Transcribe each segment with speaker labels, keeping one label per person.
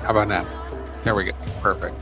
Speaker 1: How about now? There we go. Perfect.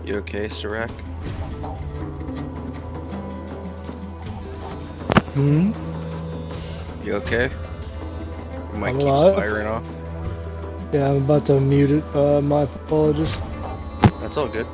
Speaker 2: You okay, Sirac?
Speaker 3: Hmm?
Speaker 2: You okay? You might
Speaker 3: I'm
Speaker 2: keep
Speaker 3: alive.
Speaker 2: spiring off.
Speaker 3: Yeah, I'm about to mute it. My apologies.
Speaker 2: That's all good.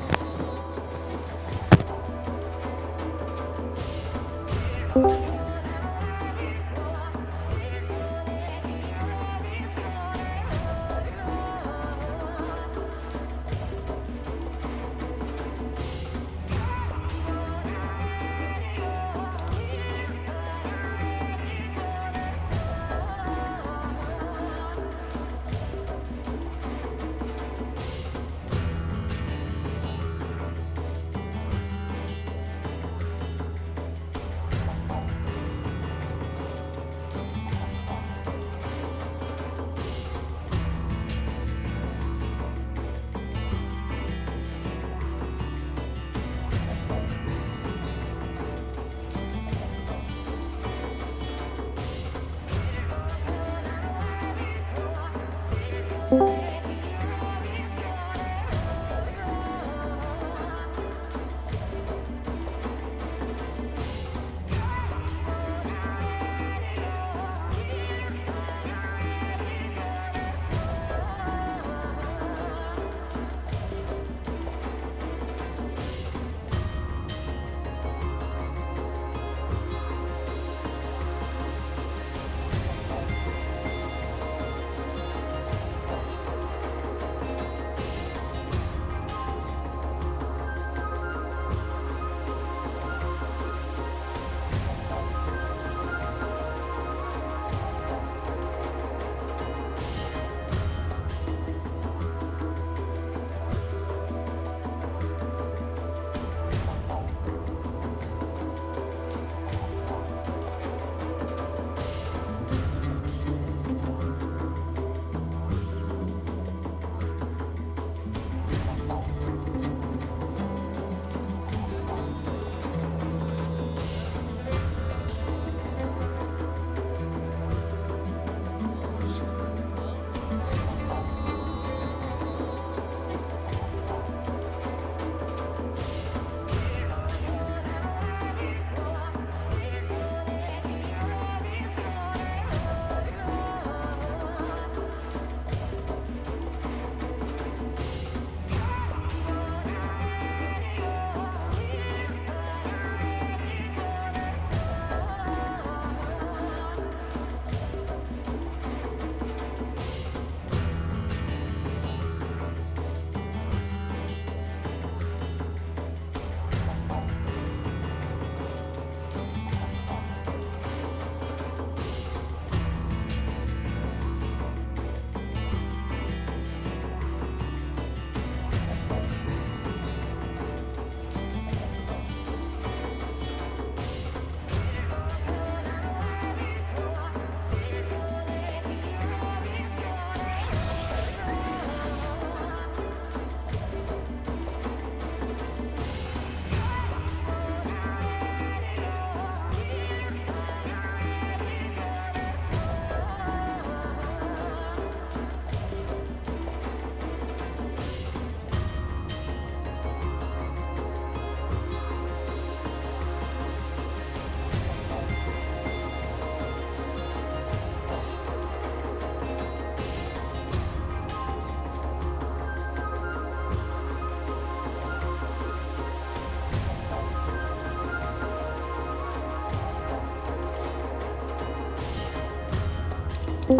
Speaker 2: If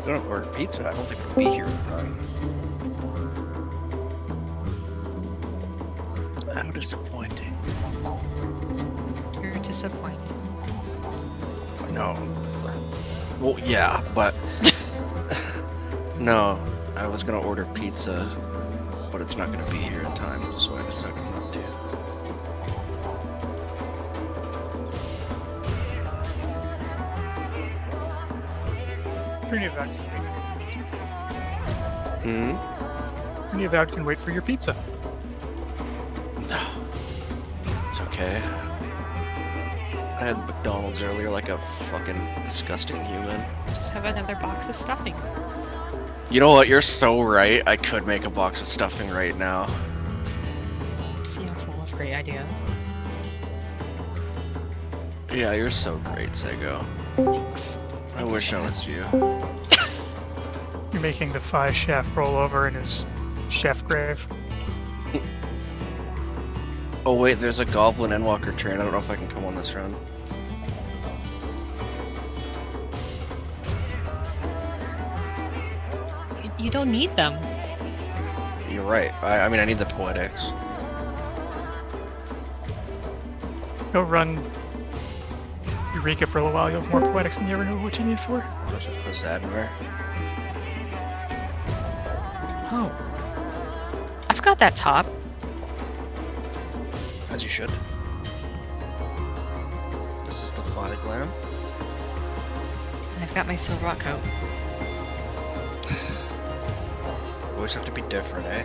Speaker 2: I don't order pizza, I don't think it'll be here in time. How disappointing.
Speaker 4: You're disappointed.
Speaker 2: No. Well, yeah, but no. I was gonna order pizza, but it's not gonna be here in time, so I decided not to. Hmm.
Speaker 5: Any of that can wait for your pizza.
Speaker 2: It's okay. I had McDonald's earlier like a fucking disgusting human.
Speaker 4: Just have another box of stuffing.
Speaker 2: You know what? You're so right. I could make a box of stuffing right now.
Speaker 4: See, I'm full of great idea.
Speaker 2: Yeah, you're so great, Sego.
Speaker 4: Thanks.
Speaker 2: I
Speaker 4: Thanks,
Speaker 2: wish I
Speaker 4: man.
Speaker 2: was you.
Speaker 5: You're making the 5 chef roll over in his chef grave.
Speaker 2: Oh wait, there's a Goblin Endwalker train. I don't know if I can come on this run.
Speaker 4: You don't need them.
Speaker 2: You're right. I mean, I need the poetics.
Speaker 5: Go run Eureka for a little while. You'll have more poetics than you ever know what you need for.
Speaker 2: What's Admir?
Speaker 4: Oh. I've got that top.
Speaker 2: As you should. This is the fly glam.
Speaker 4: And I've got my silver rock coat.
Speaker 2: Always have to be different, eh?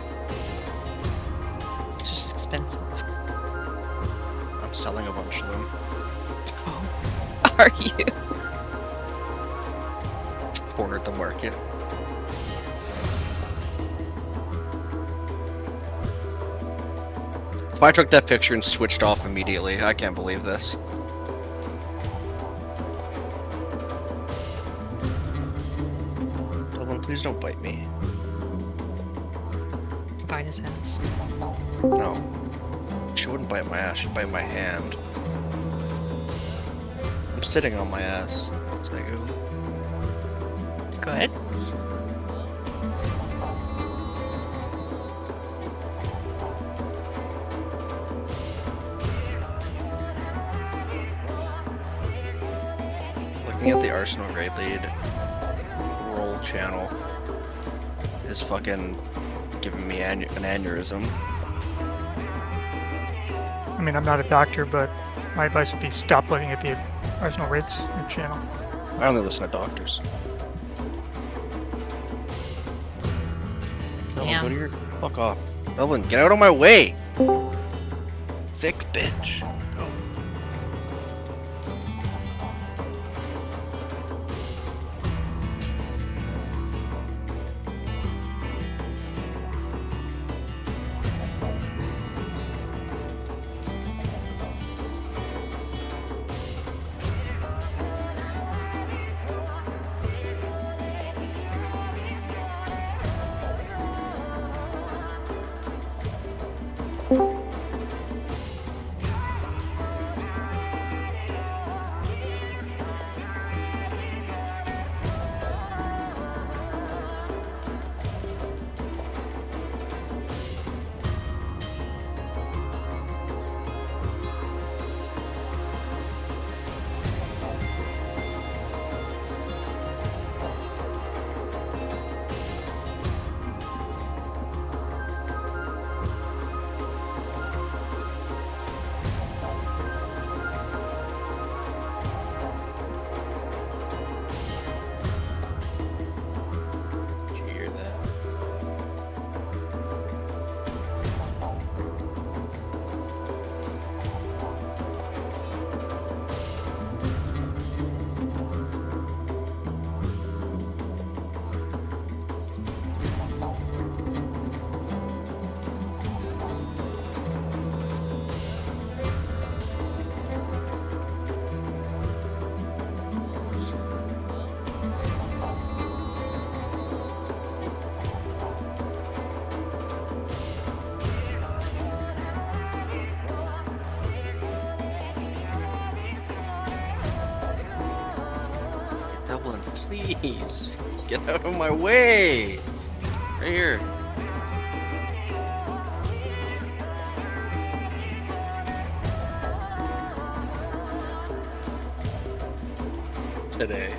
Speaker 4: It's just expensive.
Speaker 2: I'm selling a bunch of them.
Speaker 4: Oh. Are you?
Speaker 2: Cornered the market. If I took that picture and switched off immediately, I can't believe this. Dublin, please don't bite me.
Speaker 4: Bite his ass.
Speaker 2: No. She wouldn't bite my ass, she'd bite my hand. I'm sitting on my ass. Sego.
Speaker 4: Good.
Speaker 2: Looking at the Arsenal Great Lead roll channel is fucking giving me an aneurysm.
Speaker 5: I mean, I'm not a doctor, but my advice would be stop looking at the Arsenal Rates channel.
Speaker 2: I only listen to doctors. Elvin, go to your fuck off. Elvin, get out of my way! Thick bitch. Go. Jeez. Get out of my way. Right here. Today.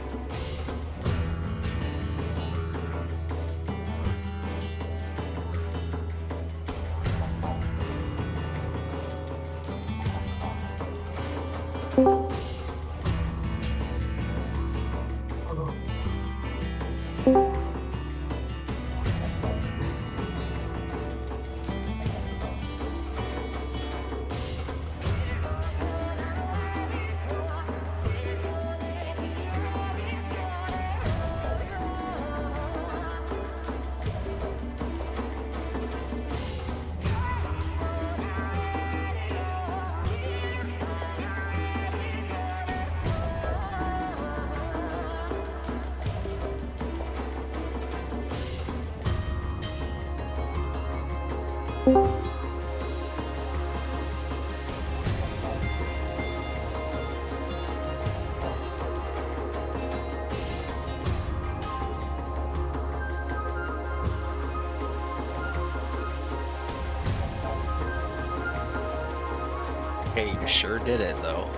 Speaker 2: Hey, you sure did it though.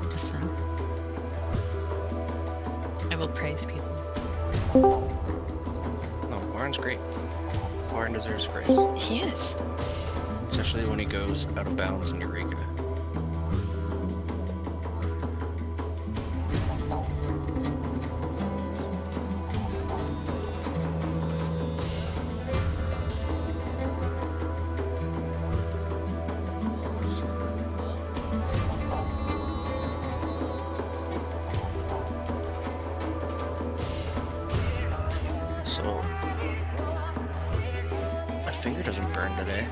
Speaker 4: Listen. I will praise people.
Speaker 2: No, Warren's great. Warren deserves praise.
Speaker 4: He is.
Speaker 2: Especially when he goes out of bounds in Eureka. So, my finger doesn't burn today.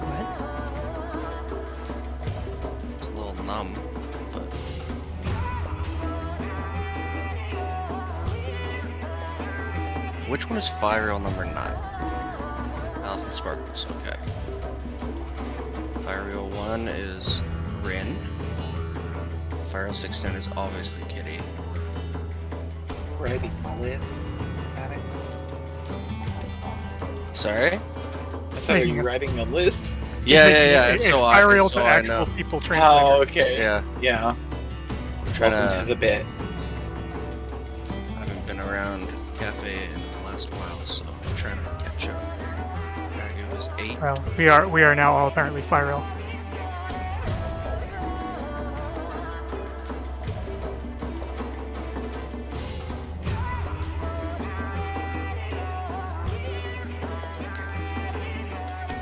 Speaker 4: What?
Speaker 2: It's a little numb, but which one is fire rail number 9? 1,000 sparkles. Okay. Fire rail 1 is Rend. Fire rail 16 is obviously Kitty.
Speaker 6: Writing a list. Is that it?
Speaker 2: Sorry?
Speaker 6: I said, are you writing a list?
Speaker 2: Yeah.
Speaker 5: It's
Speaker 2: So
Speaker 5: fire rail to
Speaker 2: I
Speaker 5: actual
Speaker 2: know.
Speaker 5: people translator.
Speaker 6: Oh, okay.
Speaker 2: Yeah.
Speaker 6: Yeah.
Speaker 2: Trying
Speaker 6: Welcome to the bit.
Speaker 2: I haven't been around cafe in the last while, so I'm trying to catch up. It was 8.
Speaker 5: Well, we are now all apparently fire rail.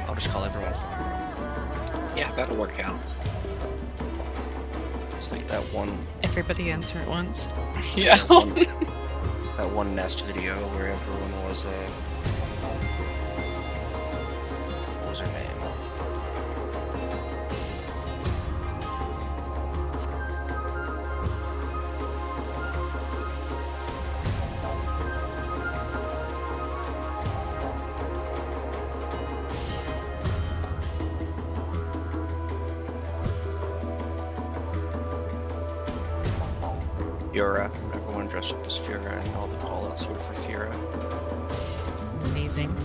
Speaker 2: I'll just call everyone fire.
Speaker 6: Yeah, that'll work out.
Speaker 2: It's like that one
Speaker 4: Everybody answer at once.
Speaker 6: Yeah.
Speaker 2: that one nest video where everyone was what was her name? Fiora. Everyone dressed up as Fiora and all the callouts were for Fiora.
Speaker 4: Amazing.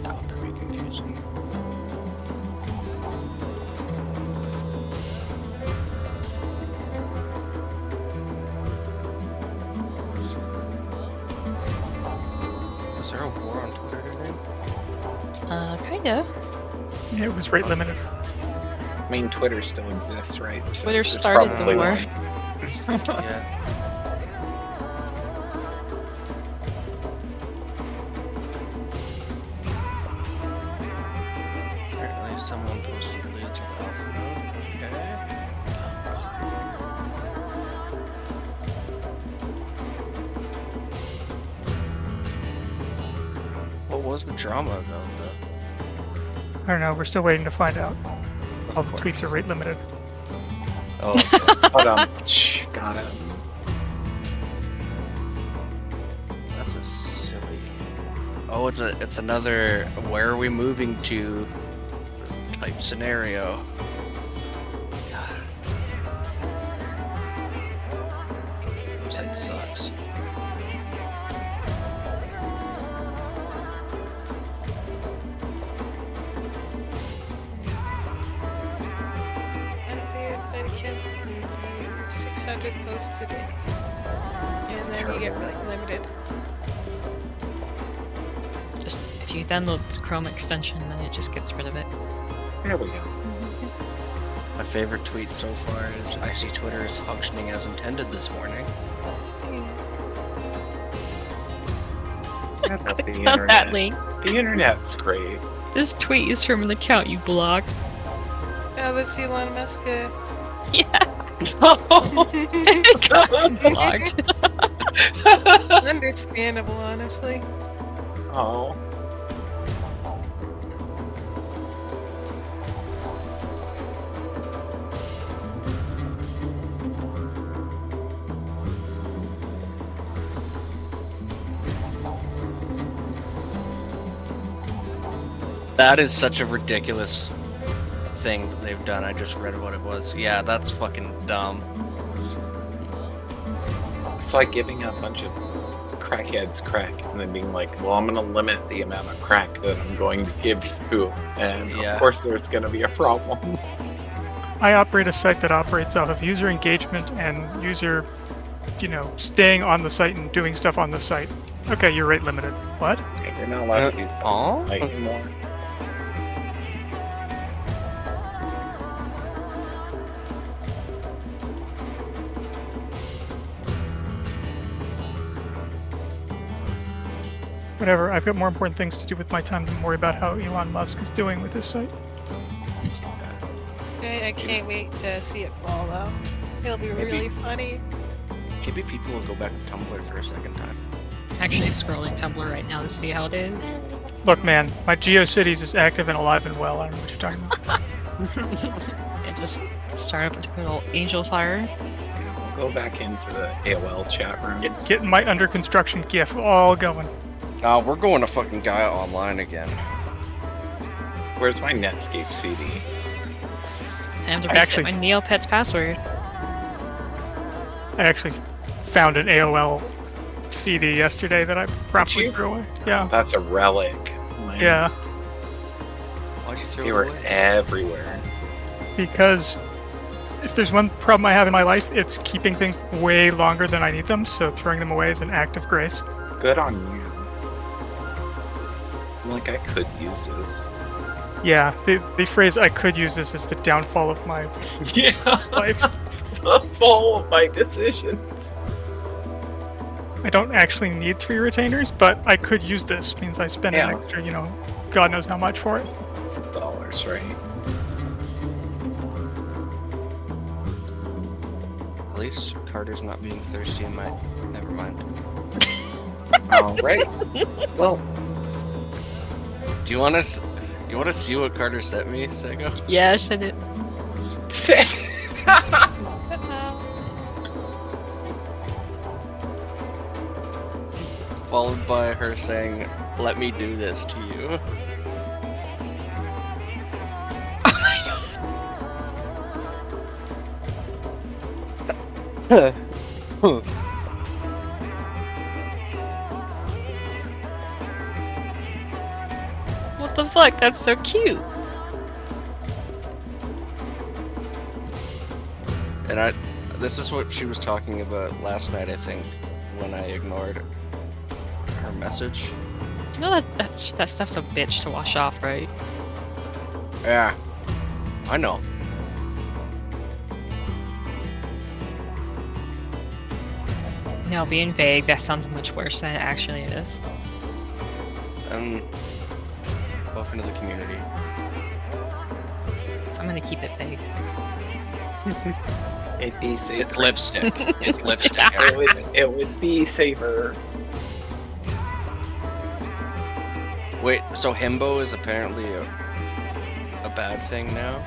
Speaker 2: That would be confusing. Was there a war on Twitter today?
Speaker 4: Kinda.
Speaker 5: Yeah, it was rate limited.
Speaker 6: I mean, Twitter still exists, right? So
Speaker 4: Twitter
Speaker 6: there's
Speaker 4: started the
Speaker 6: probably
Speaker 4: war.
Speaker 6: one.
Speaker 2: Yeah. Apparently someone posted the lead to the alpha node. Okay. What was the drama about that?
Speaker 5: I don't know. We're still waiting to find out.
Speaker 2: Of
Speaker 5: All the tweets
Speaker 2: course.
Speaker 5: are rate limited.
Speaker 2: Oh, okay.
Speaker 6: Hold on. Shh, got it.
Speaker 2: That's a silly. Oh, it's another. Where are we moving to? type scenario. God. Website sucks.
Speaker 7: Unpaid by the kids community, 600 posts today. And then you get like limited.
Speaker 4: Just if you download the Chrome extension, then it just gets rid of it.
Speaker 6: There we go.
Speaker 2: My favorite tweet so far is I see Twitter is functioning as intended this morning.
Speaker 6: I love the
Speaker 4: Clicked on
Speaker 6: internet.
Speaker 4: that link.
Speaker 6: The internet's great.
Speaker 4: This tweet is from an account you blocked.
Speaker 7: Oh, that's Elon Musk.
Speaker 4: Yeah, it got blocked.
Speaker 7: Understandable, honestly.
Speaker 6: Oh.
Speaker 2: That is such a ridiculous thing they've done. I just read what it was. Yeah, that's fucking dumb.
Speaker 6: It's like giving a bunch of crackheads crack and then being like, well, I'm going to limit the amount of crack that I'm going to give you. And
Speaker 2: Yeah.
Speaker 6: of course there's going to be a problem.
Speaker 5: I operate a site that operates off of user engagement and user, staying on the site and doing stuff on the site. Okay, you're rate limited. What?
Speaker 6: Okay, you're not allowed to use that on the site anymore.
Speaker 5: Whatever, I've got more important things to do with my time than worry about how Elon Musk is doing with his site.
Speaker 7: I can't wait to see it fall though. It'll be really funny.
Speaker 2: Maybe people will go back to Tumblr for a second time.
Speaker 4: Actually scrolling Tumblr right now to see how it is.
Speaker 5: Look, man, my GeoCities is active and alive and well. I don't know what you're talking about.
Speaker 4: It just start up a good old Angel Fire.
Speaker 6: We'll go back into the AOL chat room.
Speaker 5: Getting my under construction GIF all going.
Speaker 2: We're going to fucking Gaia Online again.
Speaker 6: Where's my Netscape CD?
Speaker 4: Time to
Speaker 5: I
Speaker 4: reset
Speaker 5: actually-
Speaker 4: my Neopets password.
Speaker 5: I actually found an AOL CD yesterday that I promptly
Speaker 6: you?
Speaker 5: threw away. Yeah,
Speaker 6: That's a relic. Man,
Speaker 5: yeah.
Speaker 2: Why'd you throw
Speaker 6: They
Speaker 2: it
Speaker 6: were
Speaker 2: away?
Speaker 6: everywhere.
Speaker 5: Because if there's one problem I have in my life, it's keeping things way longer than I need them, so throwing them away is an act of grace.
Speaker 6: Good on you. Like, I could use this.
Speaker 5: Yeah, the phrase I could use this is the downfall of my
Speaker 6: Yeah.
Speaker 5: life.
Speaker 6: The fall of my decisions.
Speaker 5: I don't actually need 3 retainers, but I could use this. Means I spend an
Speaker 6: Yeah.
Speaker 5: extra, God knows how much for it.
Speaker 6: $, right?
Speaker 2: At least Carter's not being thirsty in my... Never mind.
Speaker 6: Oh, right. Well,
Speaker 2: Do you want to see what Carter sent me, Sego?
Speaker 4: Yeah, I said it.
Speaker 2: Followed by her saying, "Let me do this to you."
Speaker 4: What the fuck? That's so cute.
Speaker 2: And this is what she was talking about last night, I think, when I ignored her message.
Speaker 4: You know that stuff's a bitch to wash off, right?
Speaker 2: Yeah, I know.
Speaker 4: No, being vague, that sounds much worse than it actually is.
Speaker 2: Welcome to the community.
Speaker 4: I'm gonna keep it vague.
Speaker 6: it'd be safer.
Speaker 2: It's lipstick. It's lipstick.
Speaker 6: It would be safer.
Speaker 2: Wait, so himbo is apparently a bad thing now?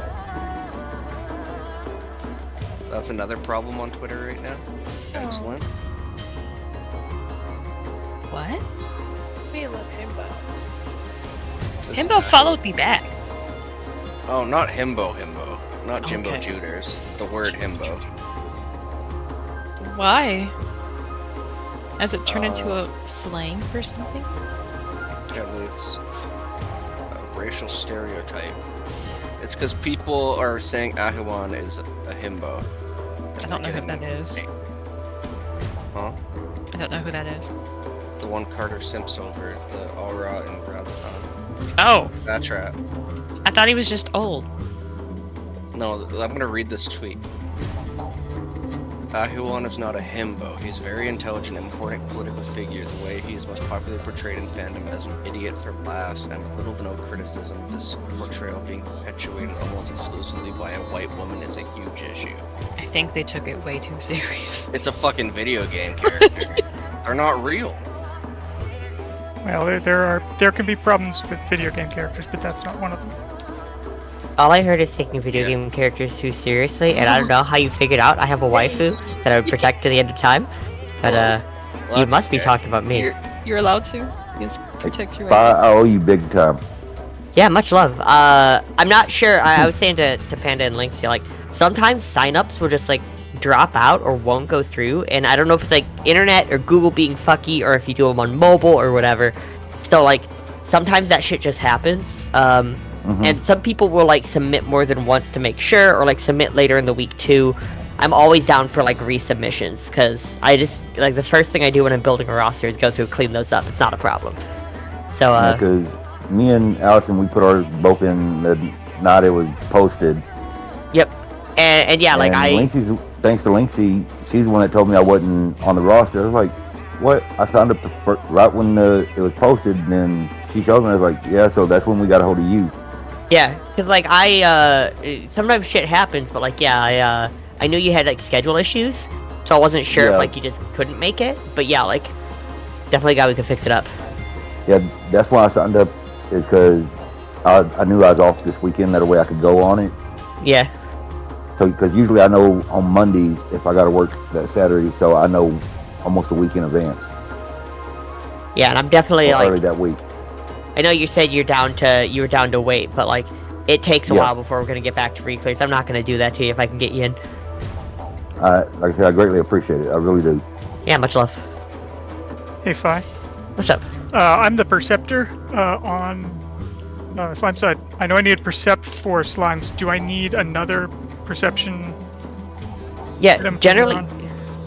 Speaker 2: That's another problem on Twitter right now? Excellent.
Speaker 4: What?
Speaker 7: We love himbos.
Speaker 2: This
Speaker 4: Himbo
Speaker 2: is
Speaker 4: followed me back.
Speaker 2: Oh, not himbo. Not Jimbo
Speaker 4: Okay.
Speaker 2: Juters. The word himbo.
Speaker 4: Why? Has it turned into a slang for something?
Speaker 2: Apparently it's a racial stereotype. It's because people are saying Ahuan is a himbo.
Speaker 4: I don't know who that is.
Speaker 2: Huh?
Speaker 4: I don't know who that is.
Speaker 2: The one Carter simps over, the Aura and Razakhan.
Speaker 4: Oh,
Speaker 2: That's right.
Speaker 4: I thought he was just old.
Speaker 2: No, I'm gonna read this tweet. Ahuan is not a himbo. He's a very intelligent and important political figure. The way he is most popularly portrayed in fandom as an idiot for laughs and little to no criticism. This portrayal being perpetuated almost exclusively by a white woman is a huge issue.
Speaker 4: I think they took it way too serious.
Speaker 2: It's a fucking video game character. They're not real.
Speaker 5: Well, there can be problems with video game characters, but that's not one of them.
Speaker 8: All I heard is taking video game characters too seriously, and I don't know how you figured out I have a waifu that I would protect to the end of time. But
Speaker 2: Well,
Speaker 8: you
Speaker 2: that's
Speaker 8: must be
Speaker 2: okay.
Speaker 8: talking about me.
Speaker 4: You're allowed to. Yes, protect your
Speaker 9: I owe you big time.
Speaker 8: Yeah, much love. I'm not sure. I was saying to Panda and Lynx, like sometimes signups will just like drop out or won't go through, and I don't know if it's like internet or Google being fucky or if you do them on mobile or whatever. So like sometimes that shit just happens. And some people will like submit more than once to make sure, or like submit later in the week too. I'm always down for like resubmissions, because I just like the first thing I do when I'm building a roster is go through, clean those up. It's not a problem. So
Speaker 9: Because me and Allison, we put ours both in the night it was posted.
Speaker 8: Yep. And yeah, like
Speaker 9: and thanks to Lynxie, she's the one that told me I wasn't on the roster. I was like, what? I signed up right when it was posted, and then she showed me. I was like, yeah, so that's when we got a hold of you.
Speaker 8: Yeah, because like sometimes shit happens, but like yeah, I knew you had like schedule issues, so I wasn't sure if
Speaker 9: Yeah.
Speaker 8: like you just couldn't make it. But yeah, like definitely glad we could fix it up.
Speaker 9: Yeah, that's why I signed up, is because I knew I was off this weekend. That way I could go on it.
Speaker 8: Yeah.
Speaker 9: So because usually I know on Mondays if I got to work that Saturday, so I know almost a week in advance.
Speaker 8: Yeah, and I'm definitely
Speaker 9: Or early
Speaker 8: like
Speaker 9: that week.
Speaker 8: I know you said you were down to wait, but like it takes a
Speaker 9: Yeah.
Speaker 8: while before we're gonna get back to reclears. I'm not gonna do that to you if I can get you in.
Speaker 9: Like I said, I greatly appreciate it. I really do.
Speaker 8: Yeah, much love.
Speaker 5: Hey, Fi.
Speaker 8: What's up?
Speaker 5: I'm the Perceptor on Slime side. I know I need Percept for Slimes. Do I need another Perception?
Speaker 8: Yeah,
Speaker 5: item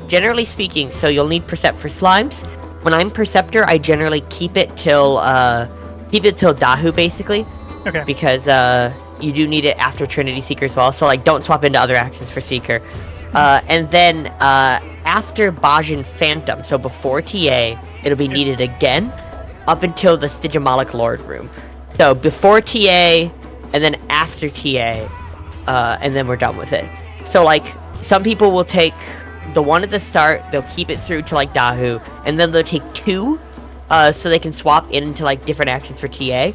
Speaker 8: generally speaking, so you'll need Percept for slimes. When I'm Perceptor, I generally keep it till Dahu basically,
Speaker 5: Okay.
Speaker 8: because you do need it after Trinity Seeker as well. So like, don't swap into other actions for Seeker. And then after Bajin Phantom, so before TA, it'll be needed again up until the Stygimoloch Lord room. So before TA, and then after TA, and then we're done with it. So like, some people will take the one at the start, they'll keep it through to like Dahu, and then they'll take two, so they can swap into like different actions for TA.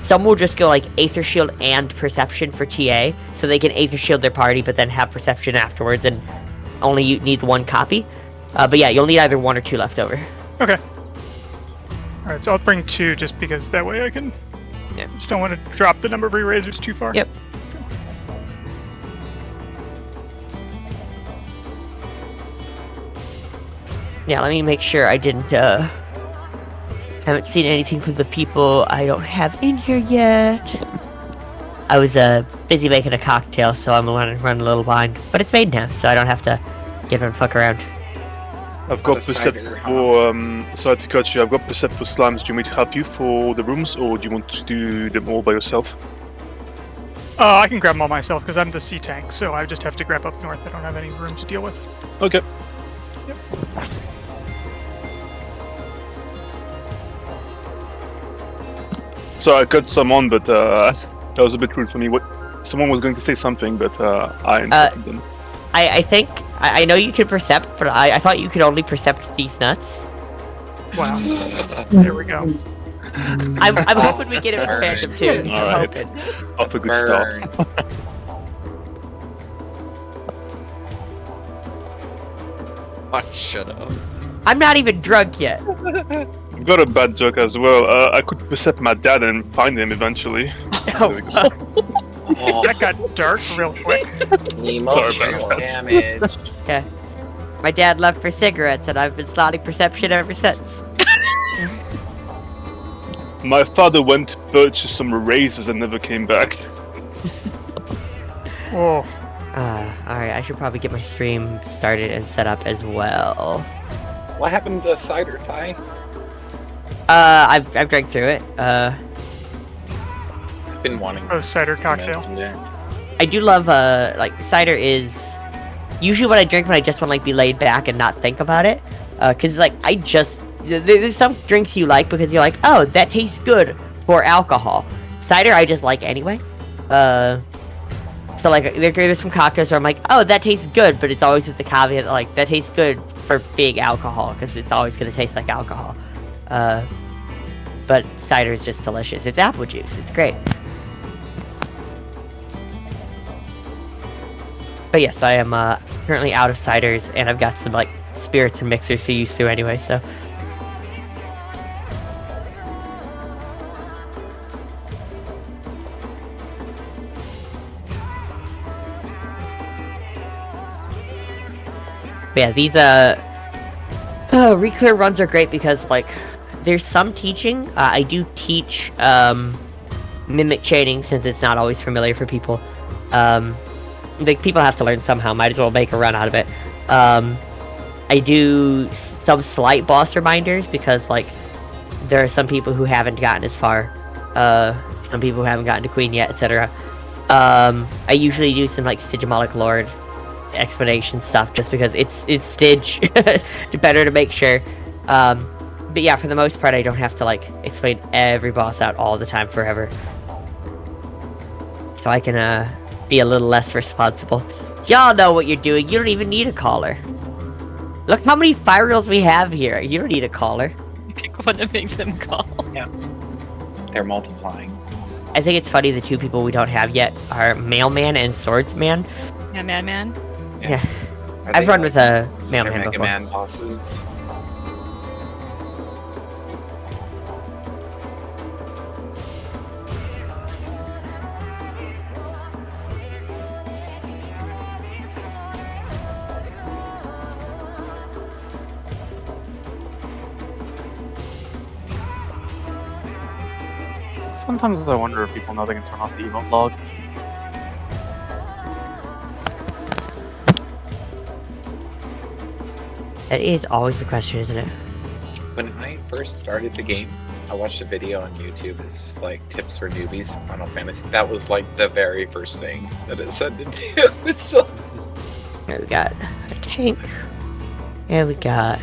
Speaker 8: Some will just go like Aether Shield and Perception for TA, so they can Aether Shield their party, but then have Perception afterwards, and only you need one copy. But yeah, you'll need either one or two left over.
Speaker 5: Okay. Alright, so I'll bring two just because that way I can.
Speaker 8: Yeah.
Speaker 5: Just don't want to drop the number of erasers too far.
Speaker 8: Yep. Yeah, let me make sure I didn't, haven't seen anything from the people I don't have in here yet. I was, busy making a cocktail, so I'm running a little behind. But it's made now, so I don't have to get and fuck around.
Speaker 10: I've got
Speaker 6: Not a
Speaker 10: Percept
Speaker 6: cider,
Speaker 10: for, sorry to cut you, I've got Percept for Slimes. Do you want me to help you for the rooms, or do you want to do them all by yourself?
Speaker 5: I can grab them all myself because I'm the sea tank, so I just have to grab up north. I don't have any room to deal with.
Speaker 10: Okay.
Speaker 5: Yep.
Speaker 10: So I cut some on, but that was a bit rude for me. Someone was going to say something, but I interrupted them.
Speaker 8: I think, I know you can Percept, but I thought you could only Percept these nuts.
Speaker 5: Wow. There we go.
Speaker 8: I'm hoping we get it for Phantom too. I'm
Speaker 10: Alright.
Speaker 8: hoping.
Speaker 10: Off a good start.
Speaker 2: Shut up.
Speaker 8: I'm not even drunk yet.
Speaker 10: I've got a bad joke as well. I could Percept my dad and find him eventually.
Speaker 8: Oh,
Speaker 6: Oh,
Speaker 5: That got dark real quick.
Speaker 6: emotional damage.
Speaker 8: Yeah. My dad left for cigarettes, and I've been slotting perception ever since.
Speaker 10: My father went to purchase some erasers and never came back.
Speaker 5: Oh,
Speaker 8: Alright, I should probably get my stream started and set up as well.
Speaker 6: What happened to the cider fi?
Speaker 8: I've drank through it.
Speaker 6: I've been wanting
Speaker 5: a cider
Speaker 6: to
Speaker 5: cocktail.
Speaker 6: mention it.
Speaker 8: I do love, like, cider is usually what I drink when I just want to, like, be laid back and not think about it. Cause, like, there's some drinks you like because you're like, oh, that tastes good for alcohol. Cider, I just like anyway. So, like, there's some cocktails where I'm like, oh, that tastes good, but it's always with the caveat that, like, that tastes good for big alcohol, because it's always going to taste like alcohol. But cider is just delicious. It's apple juice. It's great. But yes, I am currently out of ciders, and I've got some, like, spirits and mixers to use through anyway, so... But yeah, these reclear runs are great because, like, there's some teaching. I do teach mimic chaining since it's not always familiar for people. Like, people have to learn somehow. Might as well make a run out of it. I do some slight boss reminders because, like, there are some people who haven't gotten as far. Some people who haven't gotten to Queen yet, etc. I usually do some, like, Stygimoloch Lord explanation stuff just because it's Styg better to make sure. But yeah, for the most part I don't have to, like, explain every boss out all the time forever, so I can be a little less responsible. Y'all know what you're doing. You don't even need a caller. Look how many fire reels we have here. You don't need a caller.
Speaker 4: Pick one to make them call.
Speaker 6: Yeah. They're multiplying.
Speaker 8: I think it's funny the two people we don't have yet are Mailman and Swordsman.
Speaker 4: Yeah, man.
Speaker 8: Yeah.
Speaker 6: Are
Speaker 8: I've
Speaker 6: they,
Speaker 8: run
Speaker 6: like,
Speaker 8: with a
Speaker 6: they're
Speaker 8: Mailman
Speaker 6: Mega
Speaker 8: before.
Speaker 6: Man bosses?
Speaker 11: Sometimes I wonder if people know they can turn off the emote log.
Speaker 8: That is always the question, isn't it?
Speaker 6: When I first started the game, I watched a video on YouTube. It's just like tips for newbies, Final Fantasy. That was like the very first thing that it said to do. So
Speaker 8: Here we got a tank. And we got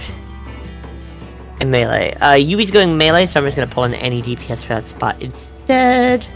Speaker 8: a melee. Yui's going melee, so I'm just gonna pull in any DPS for that spot instead.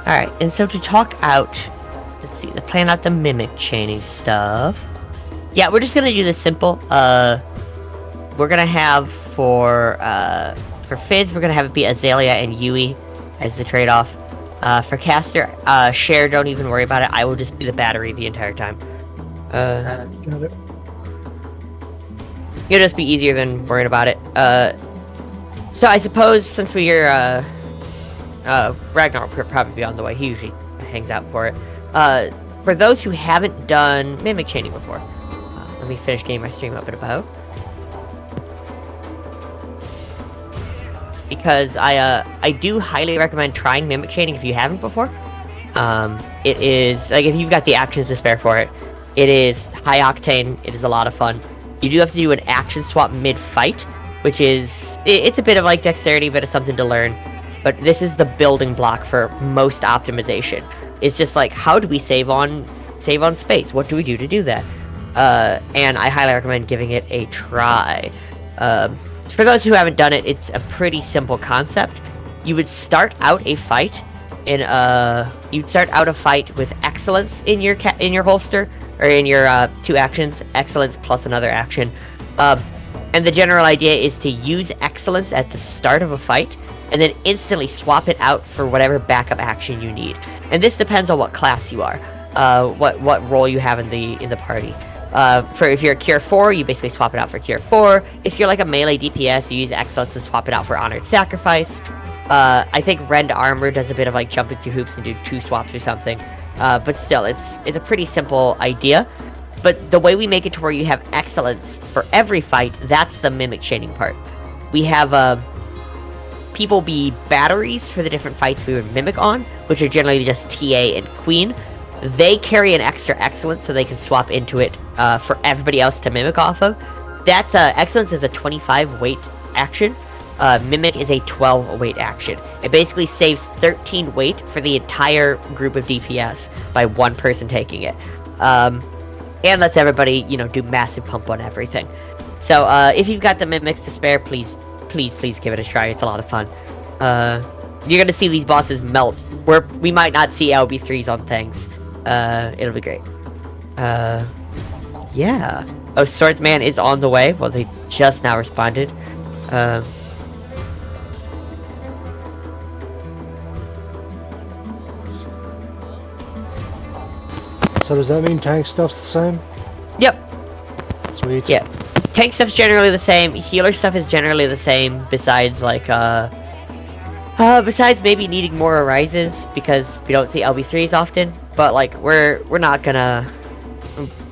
Speaker 8: Alright, and so to talk out, let's see, to plan out the mimic chaining stuff. Yeah, we're just gonna do this simple. We're gonna have for Fizz, we're gonna have it be Azalea and Yui as the trade-off. For Caster, Cher, don't even worry about it. I will just be the battery the entire time.
Speaker 3: Got it.
Speaker 8: It'll just be easier than worrying about it. So I suppose since we're Ragnar will probably be on the way. He usually hangs out for it. For those who haven't done mimic chaining before, let me finish getting my stream up and about. Because I do highly recommend trying mimic chaining if you haven't before. It is, like, if you've got the actions to spare for it, it is high octane. It is a lot of fun. You do have to do an action swap mid-fight, which is, it's a bit of like dexterity, but it's something to learn. but this is the building block for most optimization. It's just like, how do we save on space? What do we do to do that? And I highly recommend giving it a try. For those who haven't done it, it's a pretty simple concept. You would start out a fight with excellence in your holster, or in your 2 actions, excellence plus another action. And the general idea is to use excellence at the start of a fight, and then instantly swap it out for whatever backup action you need. And this depends on what class you are, what role you have in the party. For if you're a Cure 4, you basically swap it out for Cure 4. If you're like a melee DPS, you use excellence to swap it out for Honored Sacrifice. I think Rend Armor does a bit of like jumping through hoops and do 2 swaps or something. But still, it's a pretty simple idea. But the way we make it to where you have excellence for every fight, that's the mimic chaining part. We have people be batteries for the different fights we would mimic on, which are generally just TA and Queen. They carry an extra excellence so they can swap into it for everybody else to mimic off of. That's excellence is a 25 weight action. Mimic is a 12 weight action. It basically saves 13 weight for the entire group of DPS by one person taking it. And lets everybody, do massive pump on everything. So, if you've got the mimics to spare, please give it a try. It's a lot of fun. You're gonna see these bosses melt, where we might not see LB3s on things. It'll be great. Yeah. Oh, Swordsman is on the way. Well, they just now responded.
Speaker 3: So does that mean tank stuff's the same?
Speaker 8: Yep.
Speaker 3: Sweet.
Speaker 8: Yeah. Tank stuff's generally the same. Healer stuff is generally the same, besides like besides maybe needing more arises because we don't see LB3s often. But like we're not gonna,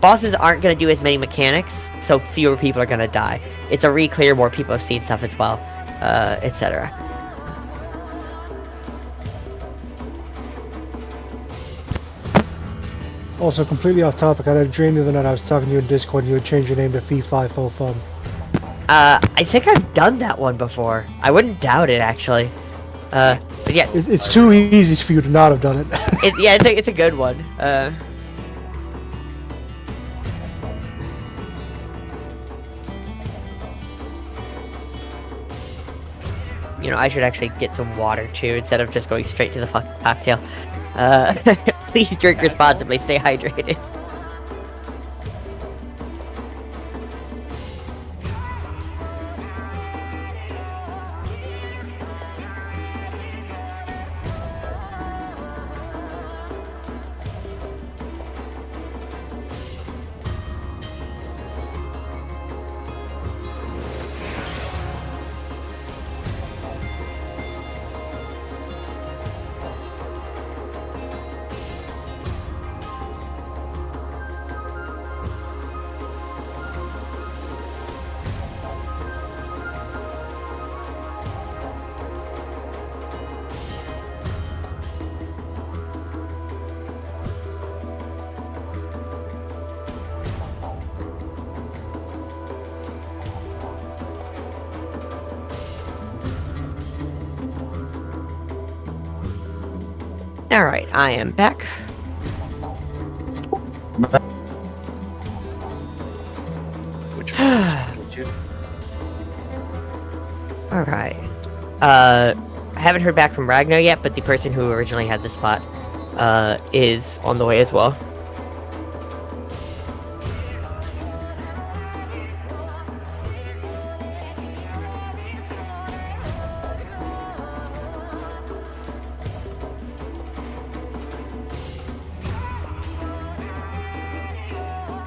Speaker 8: bosses aren't gonna do as many mechanics, so fewer people are gonna die. It's a reclear, more people have seen stuff as well, etc.
Speaker 3: Also, completely off topic, I had a dream the other night I was talking to you in Discord and you would change your name to Fee-Fi-Fo Fum.
Speaker 8: I think I've done that one before. I wouldn't doubt it, actually. But yeah.
Speaker 3: It's too easy for you to not have done it.
Speaker 8: It's a good one. I should actually get some water, too, instead of just going straight to the fucking cocktail. Please drink responsibly, stay hydrated. Alright, I am back.
Speaker 2: Which one did you?
Speaker 8: Alright. I haven't heard back from Reginae yet, but the person who originally had the spot is on the way as well.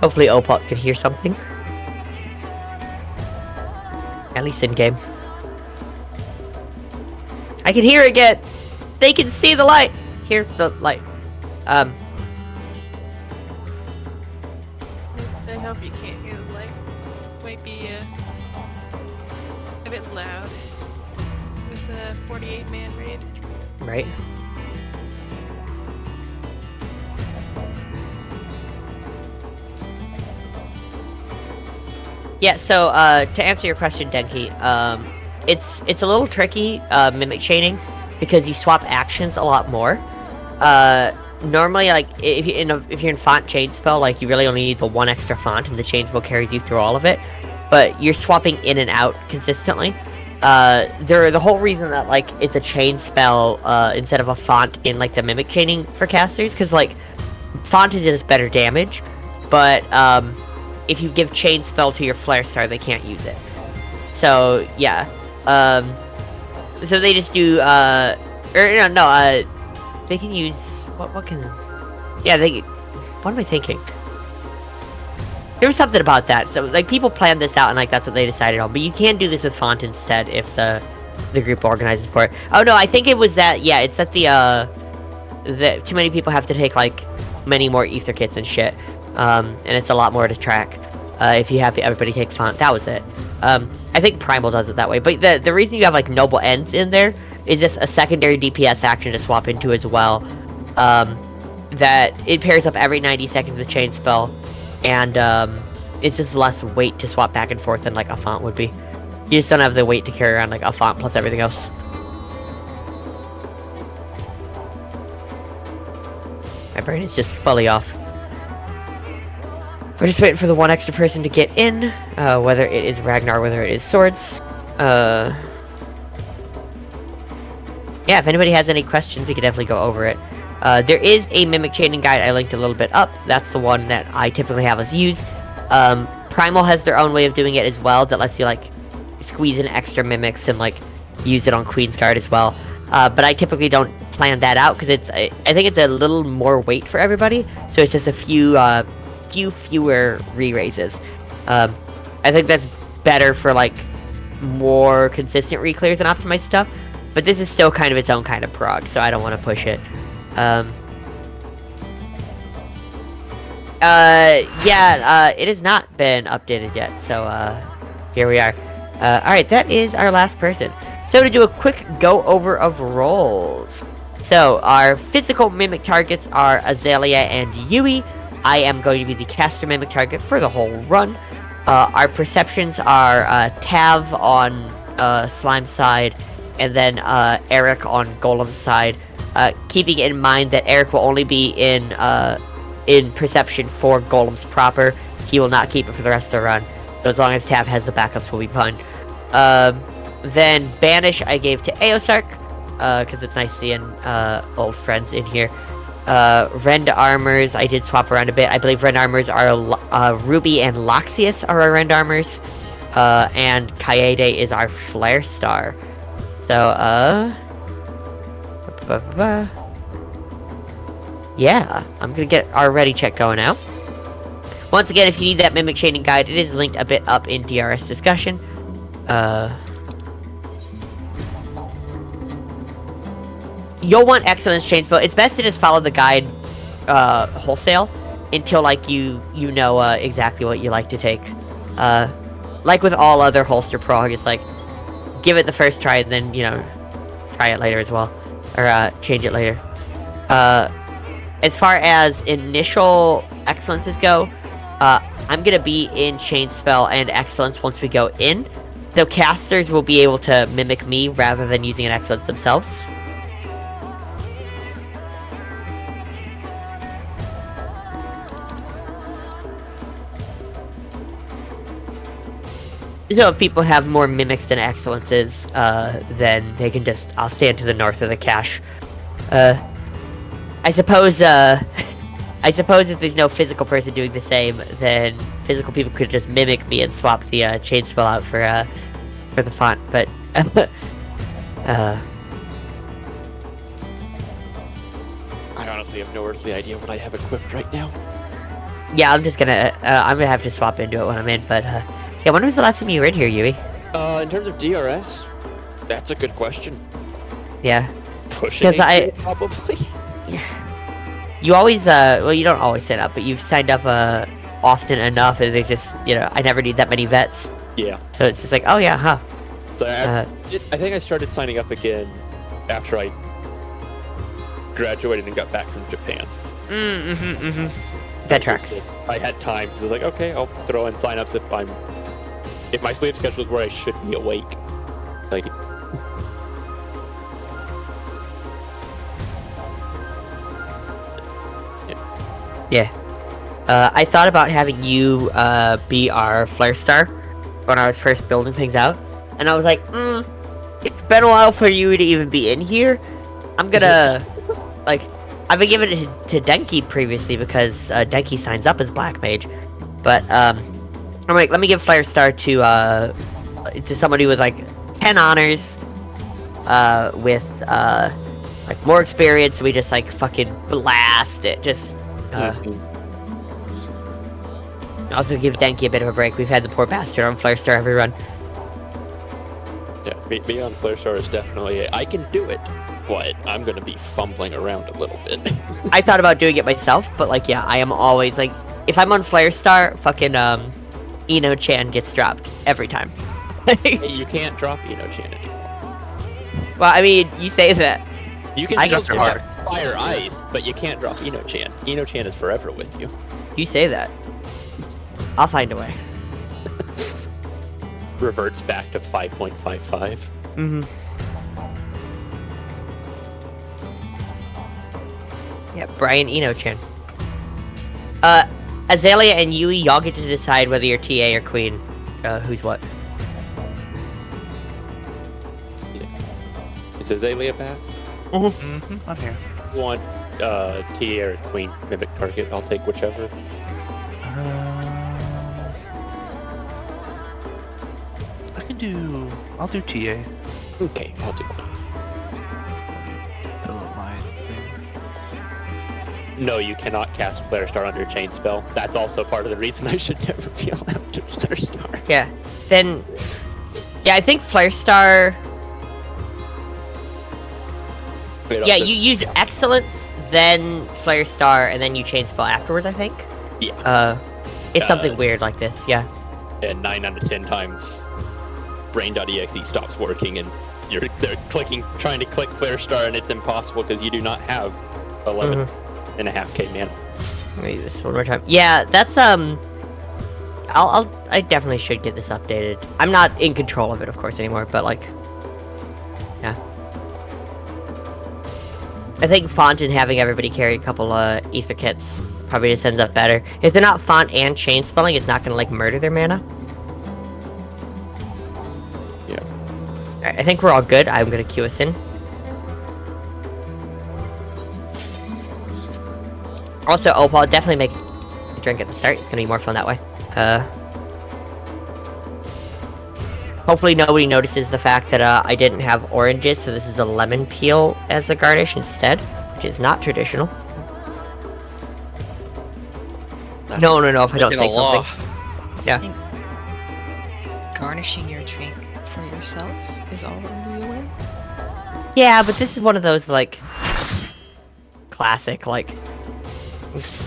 Speaker 8: Hopefully Opal could hear something. At least in game. I can hear it again! They can see the light! Hear the light.
Speaker 7: I hope you can't hear the light. Might be a bit loud with the 48-man raid.
Speaker 8: Right. Yeah, so, to answer your question, Denki, it's a little tricky, mimic chaining. because you swap actions a lot more. Normally, like, if you're in font chain spell, like, you really only need the one extra font, and the chain spell carries you through all of it. But you're swapping in and out consistently. The whole reason that, like, it's a chain spell, instead of a font in, like, the mimic chaining for casters, because, like, font is just better damage, but, if you give chain spell to your flare star, they can't use it. So, yeah. So they just do, they can use, what can, yeah, what am I thinking? There was something about that, so, like, people planned this out, and, like, that's what they decided on, but you can do this with font instead, if the group organizes for it. Oh, no, I think it was that, yeah, it's that that too many people have to take, like, many more ether kits and shit, and it's a lot more to track, if you have everybody take font. That was it. I think Primal does it that way, but the reason you have, like, Noble Ends in there is just a secondary DPS action to swap into as well, that it pairs up every 90 seconds with Chain Spell, and, it's just less weight to swap back and forth than, like, a font would be. You just don't have the weight to carry around, like, a font plus everything else. My brain is just fully off. We're just waiting for the one extra person to get in, whether it is Ragnar, whether it is Swords. Yeah, if anybody has any questions, we could definitely go over it. There is a Mimic Chaining Guide I linked a little bit up. That's the one that I typically have us use. Primal has their own way of doing it as well that lets you, like, squeeze in extra mimics and, like, use it on Queen's Guard as well. But I typically don't plan that out because I think it's a little more weight for everybody, so it's just a fewer re-raises. I think that's better for, like, more consistent reclears and optimized stuff, but this is still kind of its own kind of prog, so I don't want to push it. It has not been updated yet, so, here we are. Alright, that is our last person. So to do a quick go-over of roles. So, our physical mimic targets are Azalea and Yui. I am going to be the caster mimic target for the whole run. Our perceptions are Tav on Slime side, and then Eric on Golem side. Keeping in mind that Eric will only be in perception for Golems proper. He will not keep it for the rest of the run. So as long as Tav has the backups, we'll be fine. Then Banish I gave to Eosark, because it's nice seeing old friends in here. Rend armors, I did swap around a bit. I believe Rend armors are Ruby and Loxius are our Rend armors. And Kaede is our Flare Star. So, yeah, I'm gonna get our ready check going out. Once again, if you need that Mimic Chaining Guide, it is linked a bit up in DRS discussion. You'll want Excellence Chain Spell. It's best to just follow the guide wholesale until, like, you know exactly what you like to take. Like with all other holster prog, it's like, give it the first try and then, you know, try it later as well. Or change it later. As far as initial excellences go, I'm gonna be in Chain Spell and Excellence once we go in. So casters will be able to mimic me rather than using an Excellence themselves. So if people have more mimics than excellences, then they can just, I'll stand to the north of the cache. I suppose if there's no physical person doing the same, then physical people could just mimic me and swap the chain spell out for the font, but
Speaker 12: I honestly have no earthly idea what I have equipped right now.
Speaker 8: Yeah, I'm gonna have to swap into it when I'm in, but yeah, when was the last time you were in here, Yui?
Speaker 12: In terms of DRS, that's a good question.
Speaker 8: Yeah.
Speaker 12: Pushing it, probably.
Speaker 8: Yeah. You always, well, you don't always sign up, but you've signed up, often enough, and there's just, you know, I never need that many vets.
Speaker 12: Yeah.
Speaker 8: So it's just like, oh yeah, huh.
Speaker 12: So I think I started signing up again after I graduated and got back from Japan.
Speaker 8: That tracks.
Speaker 12: I had time, because I was like, okay, I'll throw in signups if my sleep schedule is where I should be awake. Like,
Speaker 8: Yeah. I thought about having you be our flare star when I was first building things out, and I was like, it's been a while for you to even be in here. I'm gonna like, I've been giving it to Denki previously because Denki signs up as Black Mage, but I'm like, let me give flare star to somebody with like 10 honors, with like more experience. We just like fucking blast it, just. Also give Denki a bit of a break. We've had the poor bastard on Flare Star every run.
Speaker 12: Yeah, me on Flare Star is definitely I can do it, but I'm gonna be fumbling around a little bit.
Speaker 8: I thought about doing it myself, but like, yeah, I am always like, if I'm on Flare Star, fucking Ino-chan gets dropped every time.
Speaker 12: Hey, you can't drop Ino-chan anymore.
Speaker 8: Well, I mean, you say that.
Speaker 12: You can still drop Fire Ice, but you can't drop Ino-chan. Ino-chan is forever with you.
Speaker 8: You say that. I'll find a way.
Speaker 12: Reverts back to 5.55.
Speaker 8: Mm-hmm. Yeah, Brian Ino-chan. Azalea and Yui, y'all get to decide whether you're TA or Queen. Who's what.
Speaker 12: Yeah. Is Azalea back?
Speaker 11: Mm-hmm. I'm here.
Speaker 12: Want TA or Queen mimic target? I'll take whichever.
Speaker 11: I'll do TA.
Speaker 12: Okay, I'll do Queen.
Speaker 11: Fill up my thing.
Speaker 12: No, you cannot cast Flare Star under Chain Spell. That's also part of the reason I should never be allowed to Flare Star.
Speaker 8: Yeah, then... Yeah, I think Flare Star... Yeah, you use Excellence, then Flare Star, and then you Chain Spell afterwards, I think?
Speaker 12: Yeah.
Speaker 8: It's something weird like this, yeah.
Speaker 12: And 9 out of 10 times, Brain.exe stops working, and they're trying to click Flare Star, and it's impossible because you do not have 11.5k mana.
Speaker 8: Let me use this one more time. Yeah, that's I definitely should get this updated. I'm not in control of it, of course, anymore, but like, yeah. I think font and having everybody carry a couple ether kits probably just ends up better. If they're not font and chain spelling, it's not gonna like murder their mana.
Speaker 12: Yeah.
Speaker 8: Alright, I think we're all good. I'm gonna queue us in. Also, Opal, definitely make a drink at the start. It's gonna be more fun that way. Hopefully nobody notices the fact that I didn't have oranges, so this is a lemon peel as the garnish instead, which is not traditional. No, if I don't say something. Yeah.
Speaker 4: Garnishing your drink for yourself is already a win.
Speaker 8: Yeah, but this is one of those, like, classic, like,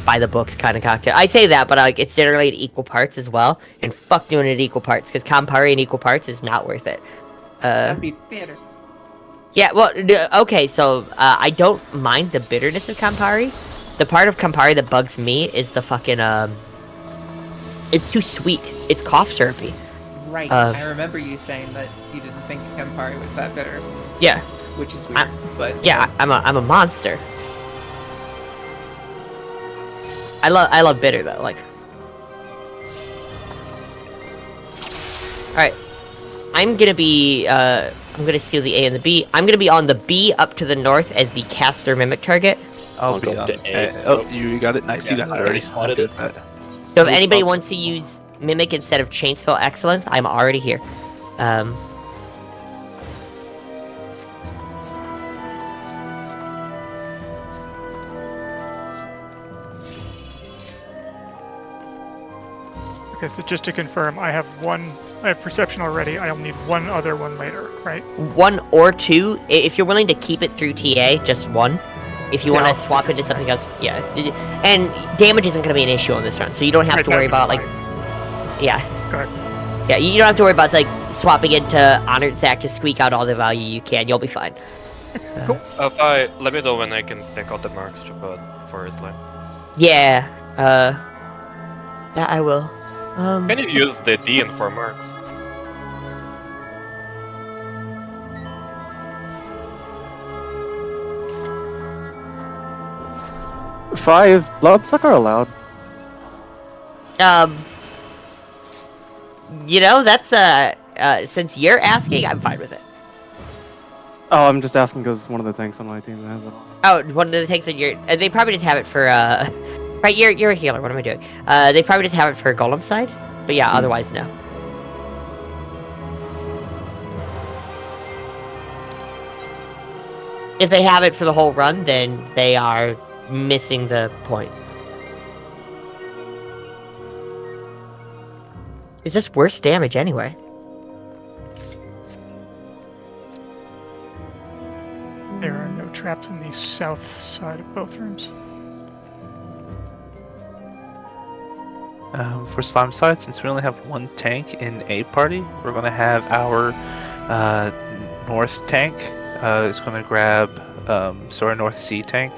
Speaker 8: by the books kind of cocktail. I say that, but like, it's generally in equal parts as well, and fuck doing it in equal parts, because Campari in equal parts is not worth it.
Speaker 13: That'd be bitter.
Speaker 8: Yeah, well, okay, so, I don't mind the bitterness of Campari. The part of Campari that bugs me is the fucking, it's too sweet. It's cough syrupy.
Speaker 13: Right, I remember you saying that you didn't think Campari was that bitter.
Speaker 8: Yeah.
Speaker 13: Which is weird, but...
Speaker 8: Yeah, I'm a monster. I love bitter though, like. Alright. I'm gonna steal the A and the B. I'm gonna be on the B up to the north as the caster mimic target.
Speaker 11: I'll be on A. Oh, you got it, nice.
Speaker 12: Yeah,
Speaker 11: I
Speaker 12: already slotted it.
Speaker 8: So if anybody wants to use mimic instead of chain spell excellence, I'm already here.
Speaker 5: Okay, so just to confirm, I have perception already, I'll need one other one later, right?
Speaker 8: One or two. If you're willing to keep it through TA, just one. If you want to swap into something else, yeah. And damage isn't going to be an issue on this run, so you don't have to worry about, like... Yeah.
Speaker 5: Correct.
Speaker 8: Yeah, you don't have to worry about, like, swapping into Honored Sack to squeak out all the value you can. You'll be fine.
Speaker 5: Cool.
Speaker 14: Let me know when I can pick out the marks to put for his line.
Speaker 8: Yeah, yeah, I will.
Speaker 14: Can you use the D in 4 marks?
Speaker 15: Fry, is Bloodsucker allowed?
Speaker 8: You know, that's since you're asking, I'm fine with it.
Speaker 15: Oh, I'm just asking because one of the tanks on my team has it.
Speaker 8: Oh, one of the tanks that you're, they probably just have it for right. You're a healer. What am I doing? They probably just have it for Golem side, but yeah, otherwise no. If they have it for the whole run, then they are missing the point. Is this worse damage anyway?
Speaker 5: There are no traps in the south side of both rooms.
Speaker 11: For slime side, since we only have one tank in a party, we're going to have our north tank. Is going to grab so our north sea tank.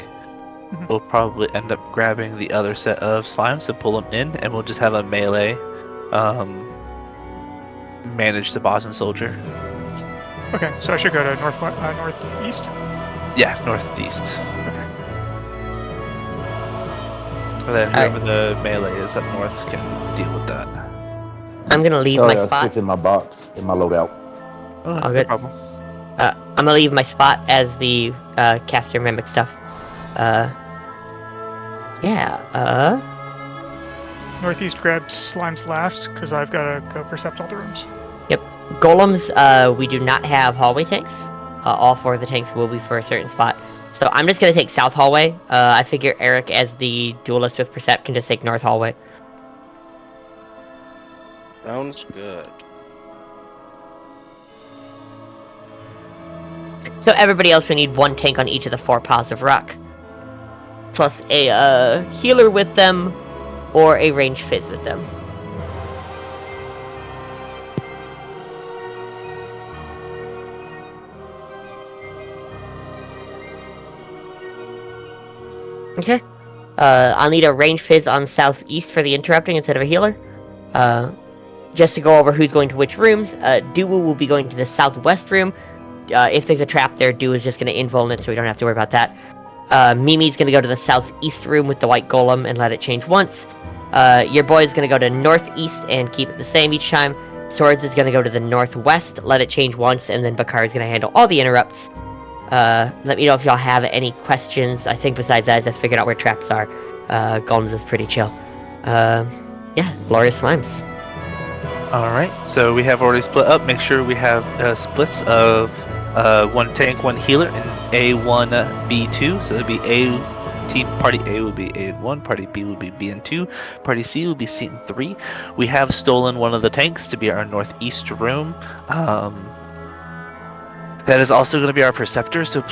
Speaker 11: We'll probably end up grabbing the other set of slimes to pull them in, and we'll just have a melee manage the boss and soldier.
Speaker 5: Okay, so I should go to northeast?
Speaker 11: Yeah, northeast. Okay. And then whoever the melee is up north can deal with that.
Speaker 8: I'm gonna leave
Speaker 9: Sorry,
Speaker 8: my
Speaker 9: I was
Speaker 8: spot.
Speaker 9: fixing my box in my loadout.
Speaker 11: Oh,
Speaker 8: All good.
Speaker 11: problem.
Speaker 8: I'm gonna leave my spot as the caster mimic stuff. Yeah.
Speaker 5: Northeast grabs slimes last, because I've got to go percept all the rooms.
Speaker 8: Yep. Golems, we do not have hallway tanks. All 4 of the tanks will be for a certain spot. So I'm just gonna take south hallway. I figure Eric, as the duelist with percept, can just take north hallway.
Speaker 2: Sounds good.
Speaker 8: So everybody else, we need 1 tank on each of the 4 paws of rock. Plus a healer with them, or a ranged fizz with them. Okay. I'll need a ranged fizz on southeast for the interrupting instead of a healer. Just to go over who's going to which rooms, Duwu will be going to the southwest room. If there's a trap there, Du is just going to invuln it, so we don't have to worry about that. Mimi's going to go to the southeast room with the white golem and let it change once. Your boy is going to go to northeast and keep it the same each time. Swords is going to go to the northwest, let it change once, and then Bakar is going to handle all the interrupts. Let me know if y'all have any questions. I think besides that, I just figured out where traps are. Golems is pretty chill. Yeah, glorious slimes.
Speaker 11: Alright, so we have already split up. Make sure we have splits of 1 tank, 1 healer, and A1, B2. So it'll be Party A will be A and 1, Party B will be B and 2, Party C will be C and 3. We have stolen one of the tanks to be our northeast room. That is also going to be our preceptor, so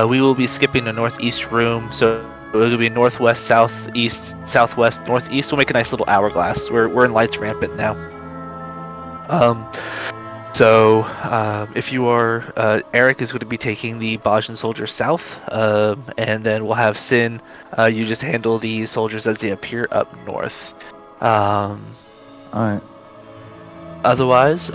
Speaker 11: we will be skipping the northeast room. So it'll be northwest, southeast, southwest, northeast. We'll make a nice little hourglass. We're in lights rampant now. If you are, Eric is going to be taking the Bajan soldiers south, and then we'll have Sin, you just handle the soldiers as they appear up north.
Speaker 9: Alright.
Speaker 11: Otherwise,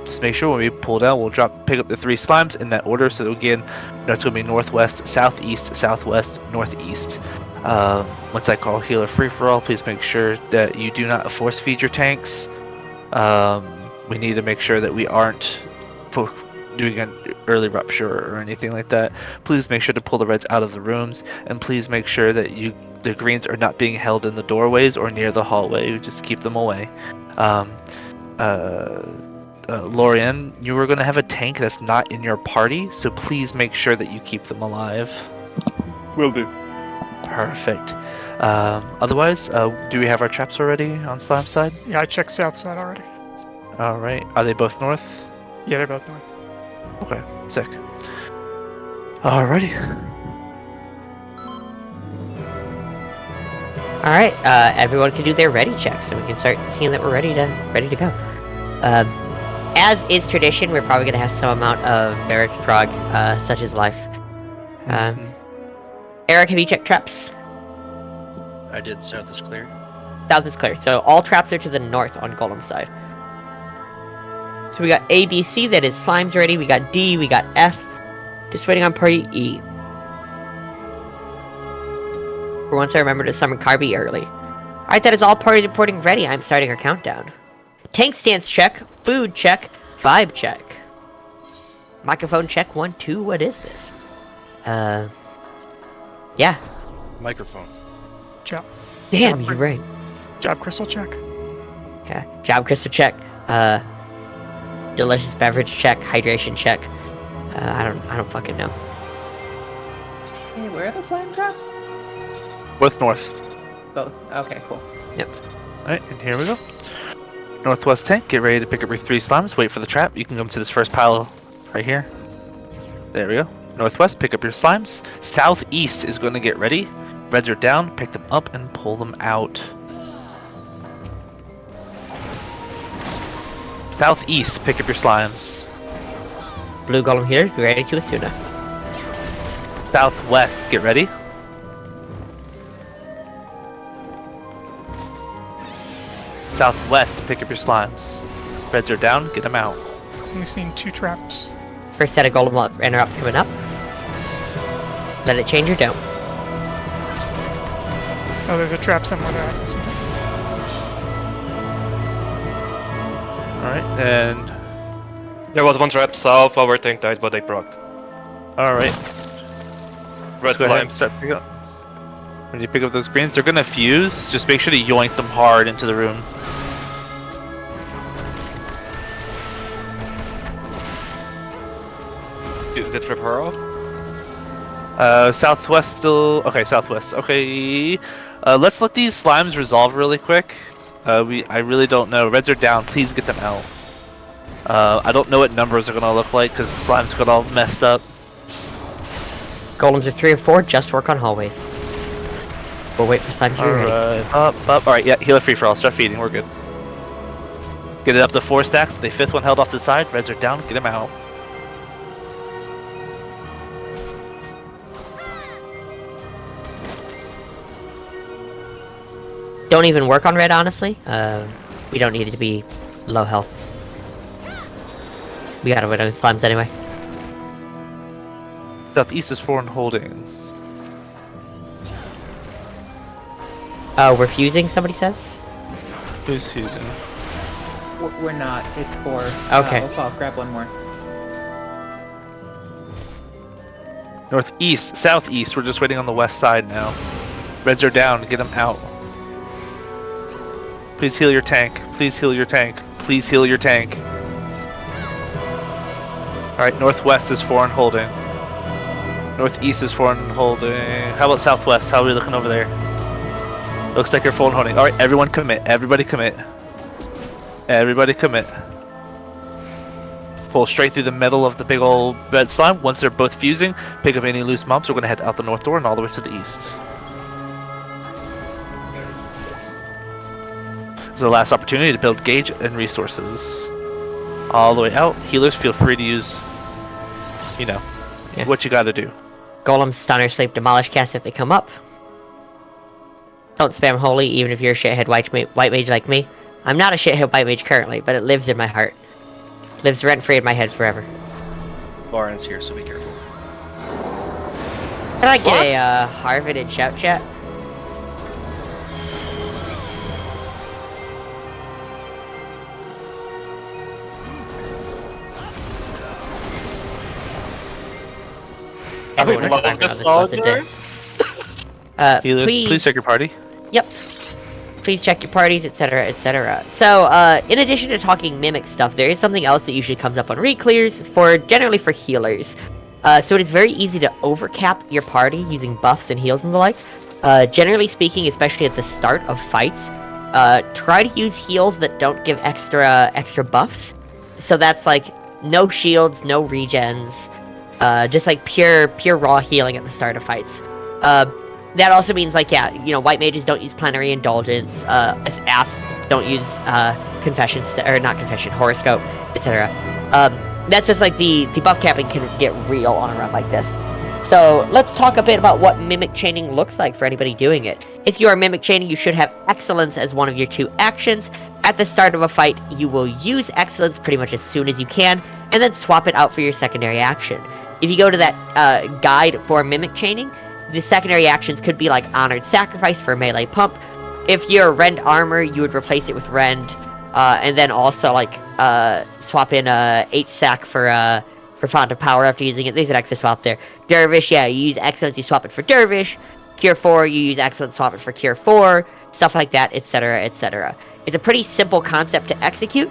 Speaker 11: just make sure when we pull down, we'll pick up the 3 slimes in that order. So again, that's going to be northwest, southeast, southwest, northeast. Once I call healer free for all, please make sure that you do not force feed your tanks. We need to make sure that we aren't doing an early rupture or anything like that. Please make sure to pull the reds out of the rooms, and please make sure that the greens are not being held in the doorways or near the hallway. Just keep them away. Lorian, you are going to have a tank that's not in your party, so please make sure that you keep them alive.
Speaker 10: Will do.
Speaker 11: Perfect. Otherwise, do we have our traps already on slime side?
Speaker 5: Yeah, I checked south side already.
Speaker 11: Alright, are they both north?
Speaker 5: Yeah, they're both north.
Speaker 11: Okay, sick. Alrighty.
Speaker 8: Alright, everyone can do their ready checks, so we can start seeing that we're ready to go. As is tradition, we're probably going to have some amount of barracks prog, such as life. Eric, have you checked traps?
Speaker 2: I did. South is clear.
Speaker 8: South is clear, so all traps are to the north on Golem side. So we got A, B, C, that is slimes ready. We got D, we got F. Just waiting on party E. For once I remember to summon Carby early. Alright, that is all parties reporting ready. I'm starting our countdown. Tank stance check, food check, vibe check. Microphone check 1, 2, what is this? Yeah.
Speaker 14: Microphone.
Speaker 5: Job.
Speaker 8: Damn, you're right.
Speaker 5: Job crystal check.
Speaker 8: Yeah. Job crystal check. Delicious beverage check, hydration check. I don't fucking know.
Speaker 13: Hey, where are the slime traps?
Speaker 11: North.
Speaker 13: Both. Okay, cool.
Speaker 8: Yep.
Speaker 11: Alright, and here we go. Northwest tank, get ready to pick up your 3 slimes, wait for the trap. You can come to this first pile right here. There we go. Northwest, pick up your slimes. Southeast is going to get ready. Reds are down, pick them up and pull them out. Southeast, pick up your slimes.
Speaker 8: Blue golem healers, be ready to Asuna.
Speaker 11: Southwest, get ready. Southwest, pick up your slimes. Reds are down, get them out.
Speaker 5: We've seen 2 traps.
Speaker 8: First set of golem interrupts coming up. Let it change or don't.
Speaker 5: Oh, there's a trap somewhere there. I can see it.
Speaker 11: Alright, and...
Speaker 14: There was one trap south, our tank died, but they proc.
Speaker 11: Alright.
Speaker 14: Red
Speaker 11: Go ahead and
Speaker 14: slimes.
Speaker 11: start picking up. When you pick up those greens, they're gonna fuse. Just make sure to yoink them hard into the room.
Speaker 14: Is it referral?
Speaker 11: Southwest still... Okay, southwest. Okay. Let's let these slimes resolve really quick. I really don't know. Reds are down. Please get them out. I don't know what numbers are gonna look like because slimes got all messed up.
Speaker 8: Golems are 3 or 4, just work on hallways. We'll wait for slimes to be ready.
Speaker 11: Up. Alright, yeah, healer free for all. Start feeding. We're good. Get it up to 4 stacks. The 5th one held off to the side. Reds are down. Get them out.
Speaker 8: Don't even work on red, honestly. We don't need it to be low health. We gotta wait on slimes anyway.
Speaker 11: Southeast is 4 and holding.
Speaker 8: We're fusing, somebody says?
Speaker 11: Who's fusing?
Speaker 13: We're not. It's 4.
Speaker 8: Okay.
Speaker 13: I'll grab one more.
Speaker 11: Northeast, southeast. We're just waiting on the west side now. Reds are down. Get them out. Please heal your tank. Please heal your tank. Please heal your tank. Alright, northwest is 4 and holding. Northeast is 4 and holding. How about southwest? How are we looking over there? Looks like you're full and holding. Alright, everyone commit. Everybody commit. Everybody commit. Pull straight through the middle of the big old red slime. Once they're both fusing, pick up any loose mobs. We're going to head out the north door and all the way to the east. This is the last opportunity to build gauge and resources. All the way out. Healers, feel free to use, you know, what you gotta do.
Speaker 8: Golem, stunner, sleep, demolish cast if they come up. Don't spam holy even if you're a shithead white mage like me. I'm not a shithead white mage currently, but it lives in my heart. Lives rent-free in my head forever.
Speaker 2: Lauren's here, so be careful.
Speaker 8: Can I get a Harvard and shout chat? Everyone is background this wasn't it.
Speaker 11: Healers, please check your party.
Speaker 8: Yep. Please check your parties, etc., etc. So, in addition to talking mimic stuff, there is something else that usually comes up on reclears, generally for healers. So it is very easy to overcap your party using buffs and heals and the like. Generally speaking, especially at the start of fights, try to use heals that don't give extra buffs. So that's like no shields, no regens, just like pure raw healing at the start of fights. That also means, like, yeah, you know, white mages don't use plenary indulgence, ass don't use horoscope, etc. That's just like the buff capping can get real on a run like this. So let's talk a bit about what mimic chaining looks like for anybody doing it. If you are mimic chaining, you should have excellence as one of your 2 actions. At the start of a fight, you will use excellence pretty much as soon as you can, and then swap it out for your secondary action. If you go to that guide for mimic chaining, the secondary actions could be like Honored Sacrifice for melee pump. If you're Rend armor, you would replace it with Rend, and then also like swap in 8 sack for Font of Power after using it. There's an extra swap there. Dervish, yeah, you use Excellence, you swap it for Dervish. Cure 4, you use Excellence, swap it for Cure 4. Stuff like that, etc., etc. It's a pretty simple concept to execute.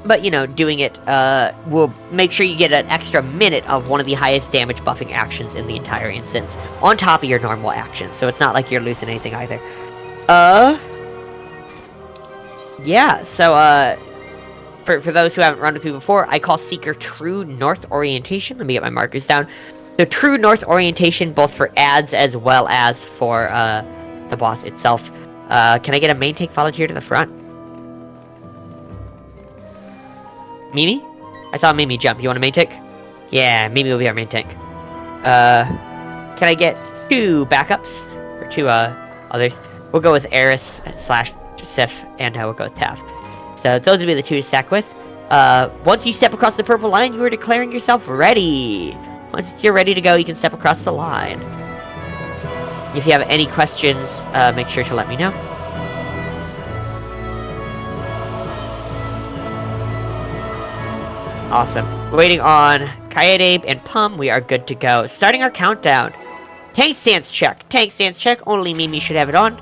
Speaker 8: But, you know, doing it will make sure you get an extra minute of one of the highest damage buffing actions in the entire instance, on top of your normal actions, so it's not like you're losing anything either. Yeah, so, for those who haven't run with me before, I call Seeker True North Orientation. Let me get my markers down. So, True North Orientation, both for ads as well as for, the boss itself. Can I get a main tank volunteer to the front? Mimi? I saw Mimi jump. You want a main tank? Yeah, Mimi will be our main tank. Can I get 2 backups? Or 2, others? We'll go with Eris / Sif, and we'll go with Tav. So those would be the 2 to stack with. Once you step across the purple line, you are declaring yourself ready. Once you're ready to go, you can step across the line. If you have any questions, make sure to let me know. Awesome. Waiting on Kaedabe and Pum, we are good to go. Starting our countdown. Tank stance check. Tank stance check, only Mimi should have it on.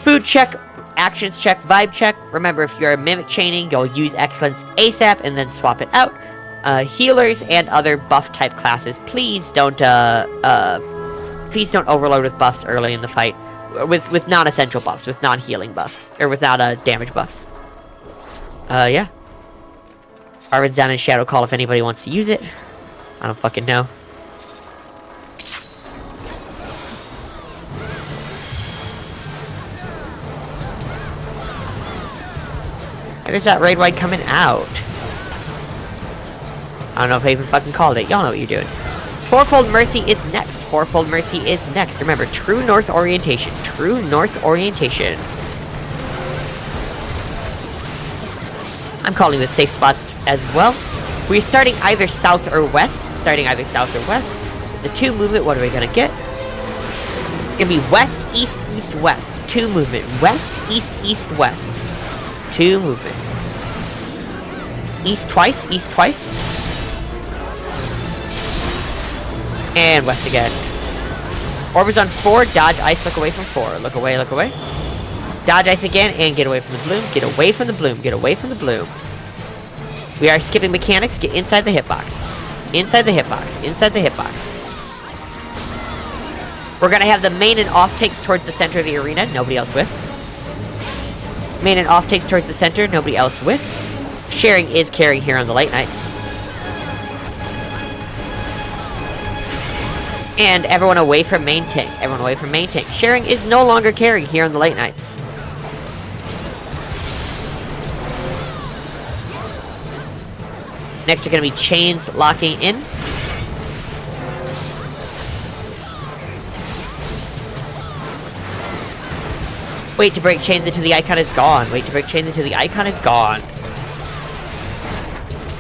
Speaker 8: Food check, actions check, vibe check. Remember, if you're mimic chaining, you'll use Excellence ASAP and then swap it out. Healers and other buff type classes, please don't overload with buffs early in the fight. With non-essential buffs, with non-healing buffs, or with damage buffs. Yeah. Arvin's down in Shadow Call if anybody wants to use it. I don't fucking know. There's that raid wide coming out. I don't know if I even fucking called it. Y'all know what you're doing. Fourfold Mercy is next. Fourfold Mercy is next. Remember, True North Orientation. True North Orientation. I'm calling this safe spots as well. We're starting either south or west. Starting either south or west. The 2 movement, what are we gonna get? It's gonna be west, east, east, west. 2 movement. West, east, east, west. 2 movement. East twice, east twice. And west again. Orbs on 4, dodge ice, look away from 4. Look away, look away. Dodge ice again, and get away from the bloom. Get away from the bloom, get away from the bloom. We are skipping mechanics, get inside the hitbox. Inside the hitbox, inside the hitbox. We're gonna have the main and off takes towards the center of the arena, nobody else with. Main and off takes towards the center, nobody else with. Sharing is carrying here on the late nights. And everyone away from main tank. Everyone away from main tank. Sharing is no longer carrying here on the late nights. Next are going to be chains locking in. Wait to break chains until the icon is gone. Wait to break chains until the icon is gone.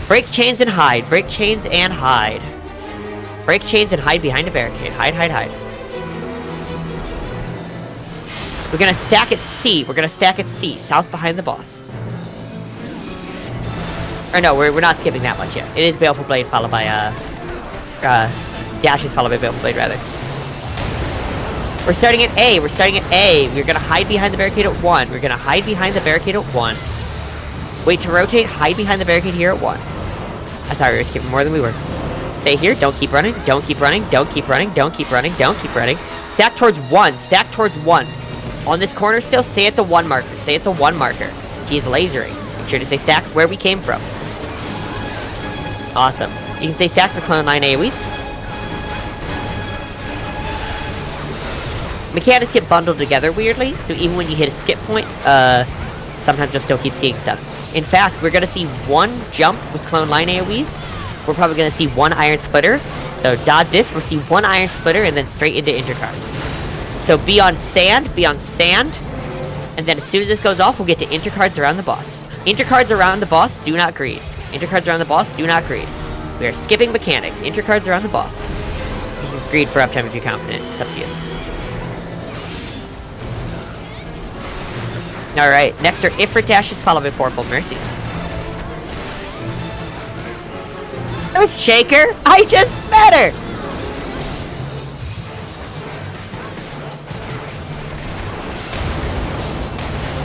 Speaker 8: Break chains and hide. Break chains and hide. Break chains and hide behind a barricade. Hide, hide, hide. We're gonna stack at C. We're gonna stack at C. South behind the boss. Or no, we're not skipping that much yet. It is Baleful Blade followed by, Dash is followed by Baleful Blade, rather. We're starting at A. We're starting at A. We're gonna hide behind the barricade at 1. We're gonna hide behind the barricade at 1. Wait to rotate. Hide behind the barricade here at 1. I thought we were skipping more than we were. Stay here. Don't keep running. Don't keep running. Don't keep running. Don't keep running. Don't keep running. Stack towards 1. Stack towards 1. On this corner still, stay at the 1 marker. Stay at the 1 marker. He is lasering. Make sure to stay stacked where we came from. Awesome. You can stay stacked for clone line AoEs. Mechanics get bundled together weirdly, so even when you hit a skip point, sometimes you'll still keep seeing stuff. In fact, we're gonna see 1 jump with clone line AoEs. We're probably gonna see 1 iron splitter. So dodge this, we'll see 1 iron splitter and then straight into intercards. So be on sand, and then as soon as this goes off, we'll get to intercards around the boss. Intercards around the boss, do not greed. Intercards around the boss, do not greed. We are skipping mechanics. Intercards around the boss. greed for uptime if you're confident. It's up to you. Alright, next are Ifrit dashes followed by Fourfold Mercy. Earthshaker? I just met her!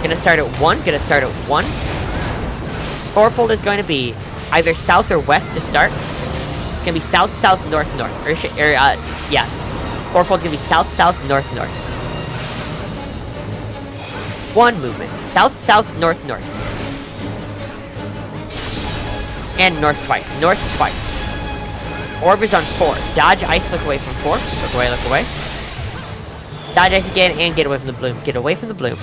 Speaker 8: Gonna start at 1. Fourfold is going to be either south or west to start. It's gonna be south, south, north, north. Yeah. Fourfold's gonna be south, south, north, north. 1 movement. South, south, north, north. And north twice. North twice. Orb is on 4. Dodge ice, look away from 4. Look away, look away. Dodge ice again and get away from the bloom. Get away from the bloom.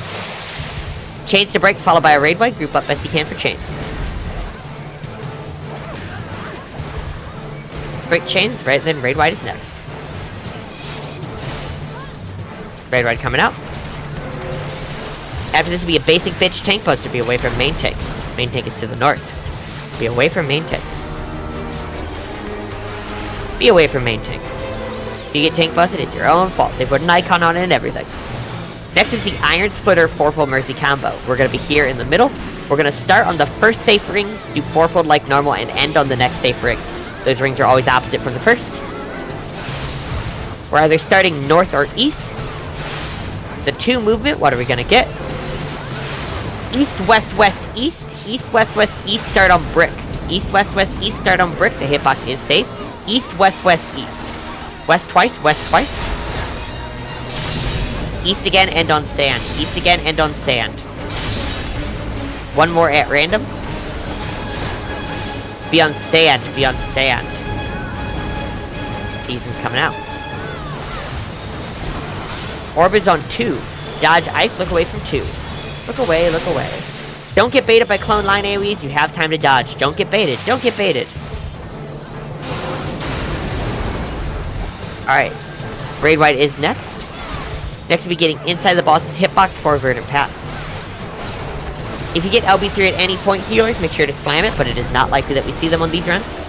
Speaker 8: Chains to break, followed by a raid wide. Group up best you can for chains. Break chains, right? Then raid wide is next. Raid wide coming out. After this will be a basic bitch tank poster. Be away from main tank. Main tank is to the north. Be away from main tank. Be away from main tank. If you get tank busted, it's your own fault. They put an icon on it and everything. Next is the Iron Splitter Fourfold Mercy combo. We're going to be here in the middle. We're going to start on the first safe rings, do Fourfold like normal, and end on the next safe rings. Those rings are always opposite from the first. We're either starting north or east. The 2 movement, what are we going to get? East, west, west, east. East, west, west, east, start on brick. East, west, west, east, start on brick. The hitbox is safe. East, west, west, east. West twice, west twice. East again, end on sand. East again, end on sand. 1 more at random. Be on sand, be on sand. Season's coming out. Orb is on 2. Dodge ice, look away from 2. Look away, look away. Don't get baited by clone line AoEs, you have time to dodge. Don't get baited, don't get baited. Alright. Raid wide is next. Next we'll be getting inside the boss's hitbox for a verdant path. If you get LB3 at any point, healers, make sure to slam it, but it is not likely that we see them on these runs.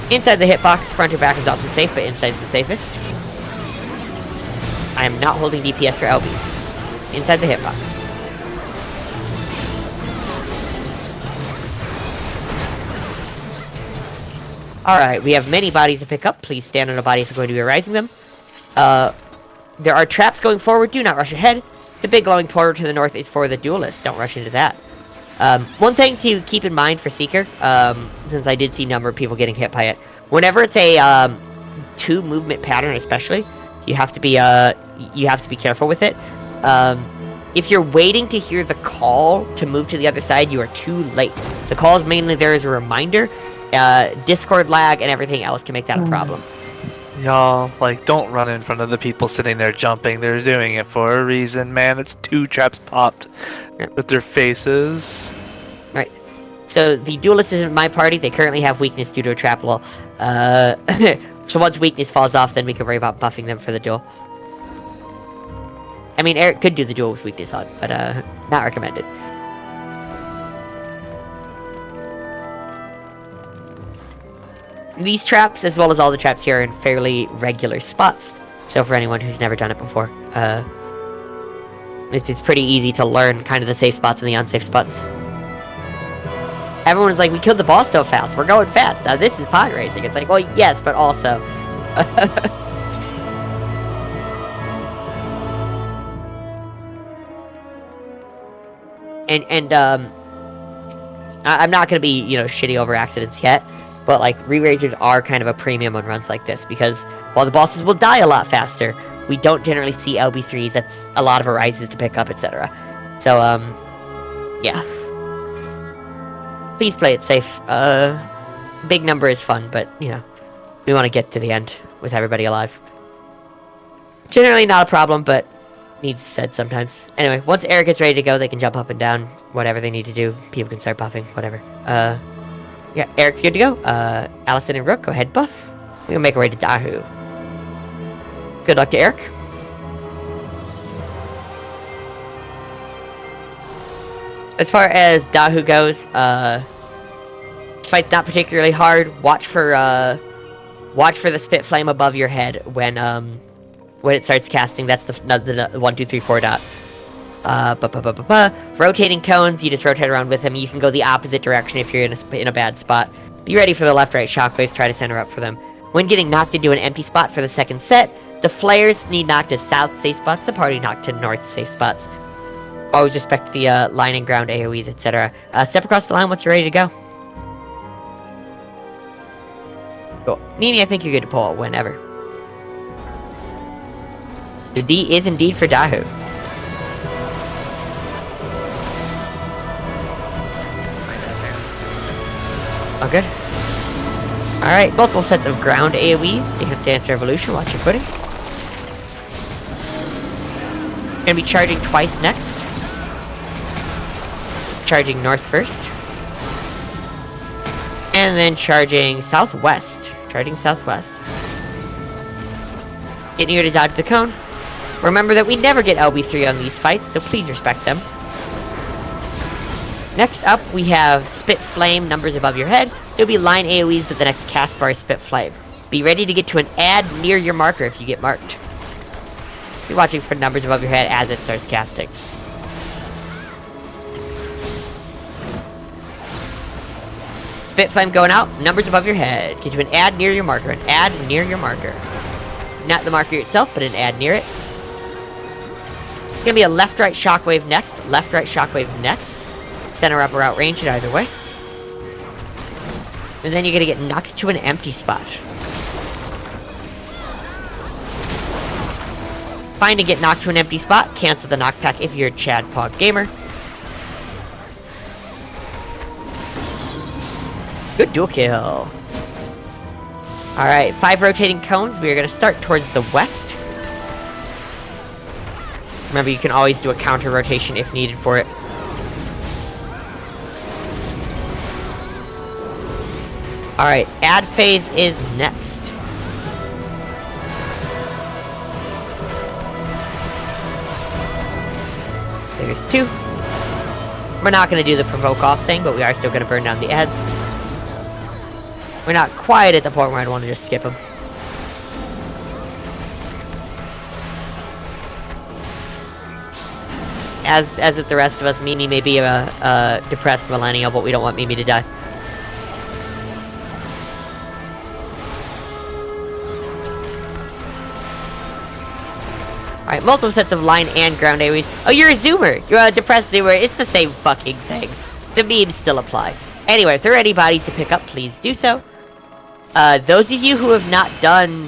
Speaker 8: Inside the hitbox, front or back is also safe, but inside's the safest. I am not holding DPS for LBs. Inside the hitbox. Alright, we have many bodies to pick up. Please stand on a body if we're going to be erasing them. There are traps going forward. Do not rush ahead. The big glowing portal to the north is for the duelist. Don't rush into that. One thing to keep in mind for Seeker, since I did see a number of people getting hit by it, whenever it's a 2 movement pattern, especially, you have to be careful with it. If you're waiting to hear the call to move to the other side, you are too late. The call is mainly there as a reminder. Discord lag and everything else can make that a problem.
Speaker 11: Y'all, like, don't run in front of the people sitting there jumping. They're doing it for a reason, man. It's 2 traps popped with their faces.
Speaker 8: Right. So, the duelist isn't my party. They currently have weakness due to a trap wall. So once weakness falls off, then we can worry about buffing them for the duel. I mean, Eric could do the duel with weakness on, but, not recommended. These traps, as well as all the traps here, are in fairly regular spots. So for anyone who's never done it before, it's pretty easy to learn kind of the safe spots and the unsafe spots. Everyone's like, we killed the boss so fast, we're going fast. Now this is pod racing. It's like, well, yes, but also... I'm not gonna be, shitty over accidents yet. But, like, re-raisers are kind of a premium on runs like this, because while the bosses will die a lot faster, we don't generally see LB3s, that's a lot of arises to pick up, etc. So, yeah. Please play it safe. Big number is fun, but, we want to get to the end with everybody alive. Generally not a problem, but needs said sometimes. Anyway, once Eric gets ready to go, they can jump up and down, whatever they need to do. People can start buffing, whatever. Yeah, Eric's good to go. Allison and Rook, go ahead, buff. We'll make our way to Dahu. Good luck to Eric. As far as Dahu goes, fight's not particularly hard. Watch for the spit flame above your head when it starts casting. That's the 1, 2, 3, 4 dots. Rotating cones, you just rotate around with him. You can go the opposite direction if you're in a bad spot. Be ready for the left-right shockwaves. Try to center up for them. When getting knocked into an empty spot for the second set, the flares need knocked to south safe spots. The party knocked to north safe spots. Always respect the line and ground AoEs, etc. Step across the line once you're ready to go. Cool. Mimi, I think you're good to pull it whenever. The D is indeed for Dahu. Oh, good. Alright, multiple sets of ground AoEs. Dance Revolution, watch your footing. Gonna be charging twice next. Charging north first. And then charging southwest. Charging southwest. Get near to dodge the cone. Remember that we never get LB3 on these fights, so please respect them. Next up, we have Spit Flame, numbers above your head. There'll be line AoEs, but the next cast bar is Spit Flame. Be ready to get to an add near your marker if you get marked. Be watching for numbers above your head as it starts casting. Spit Flame going out, numbers above your head. Get to an add near your marker, an add near your marker. Not the marker itself, but an add near it. It's gonna be a left-right shockwave next, left-right shockwave next. Center up or outrange it either way. And then you're gonna get knocked to an empty spot. Fine to get knocked to an empty spot, cancel the knockback if you're a Chad Pog gamer. Good dual kill. Alright, 5 rotating cones. We are going to start towards the west. Remember, you can always do a counter rotation if needed for it. Alright, add phase is next. There's 2. We're not going to do the provoke off thing, but we are still going to burn down the ads. We're not quite at the point where I'd want to just skip them. As with the rest of us, Mimi may be a depressed millennial, but we don't want Mimi to die. Alright, multiple sets of line and ground AoEs. Oh, you're a zoomer! You're a depressed zoomer. It's the same fucking thing. The memes still apply. Anyway, if there are any bodies to pick up, please do so. Those of you who have not done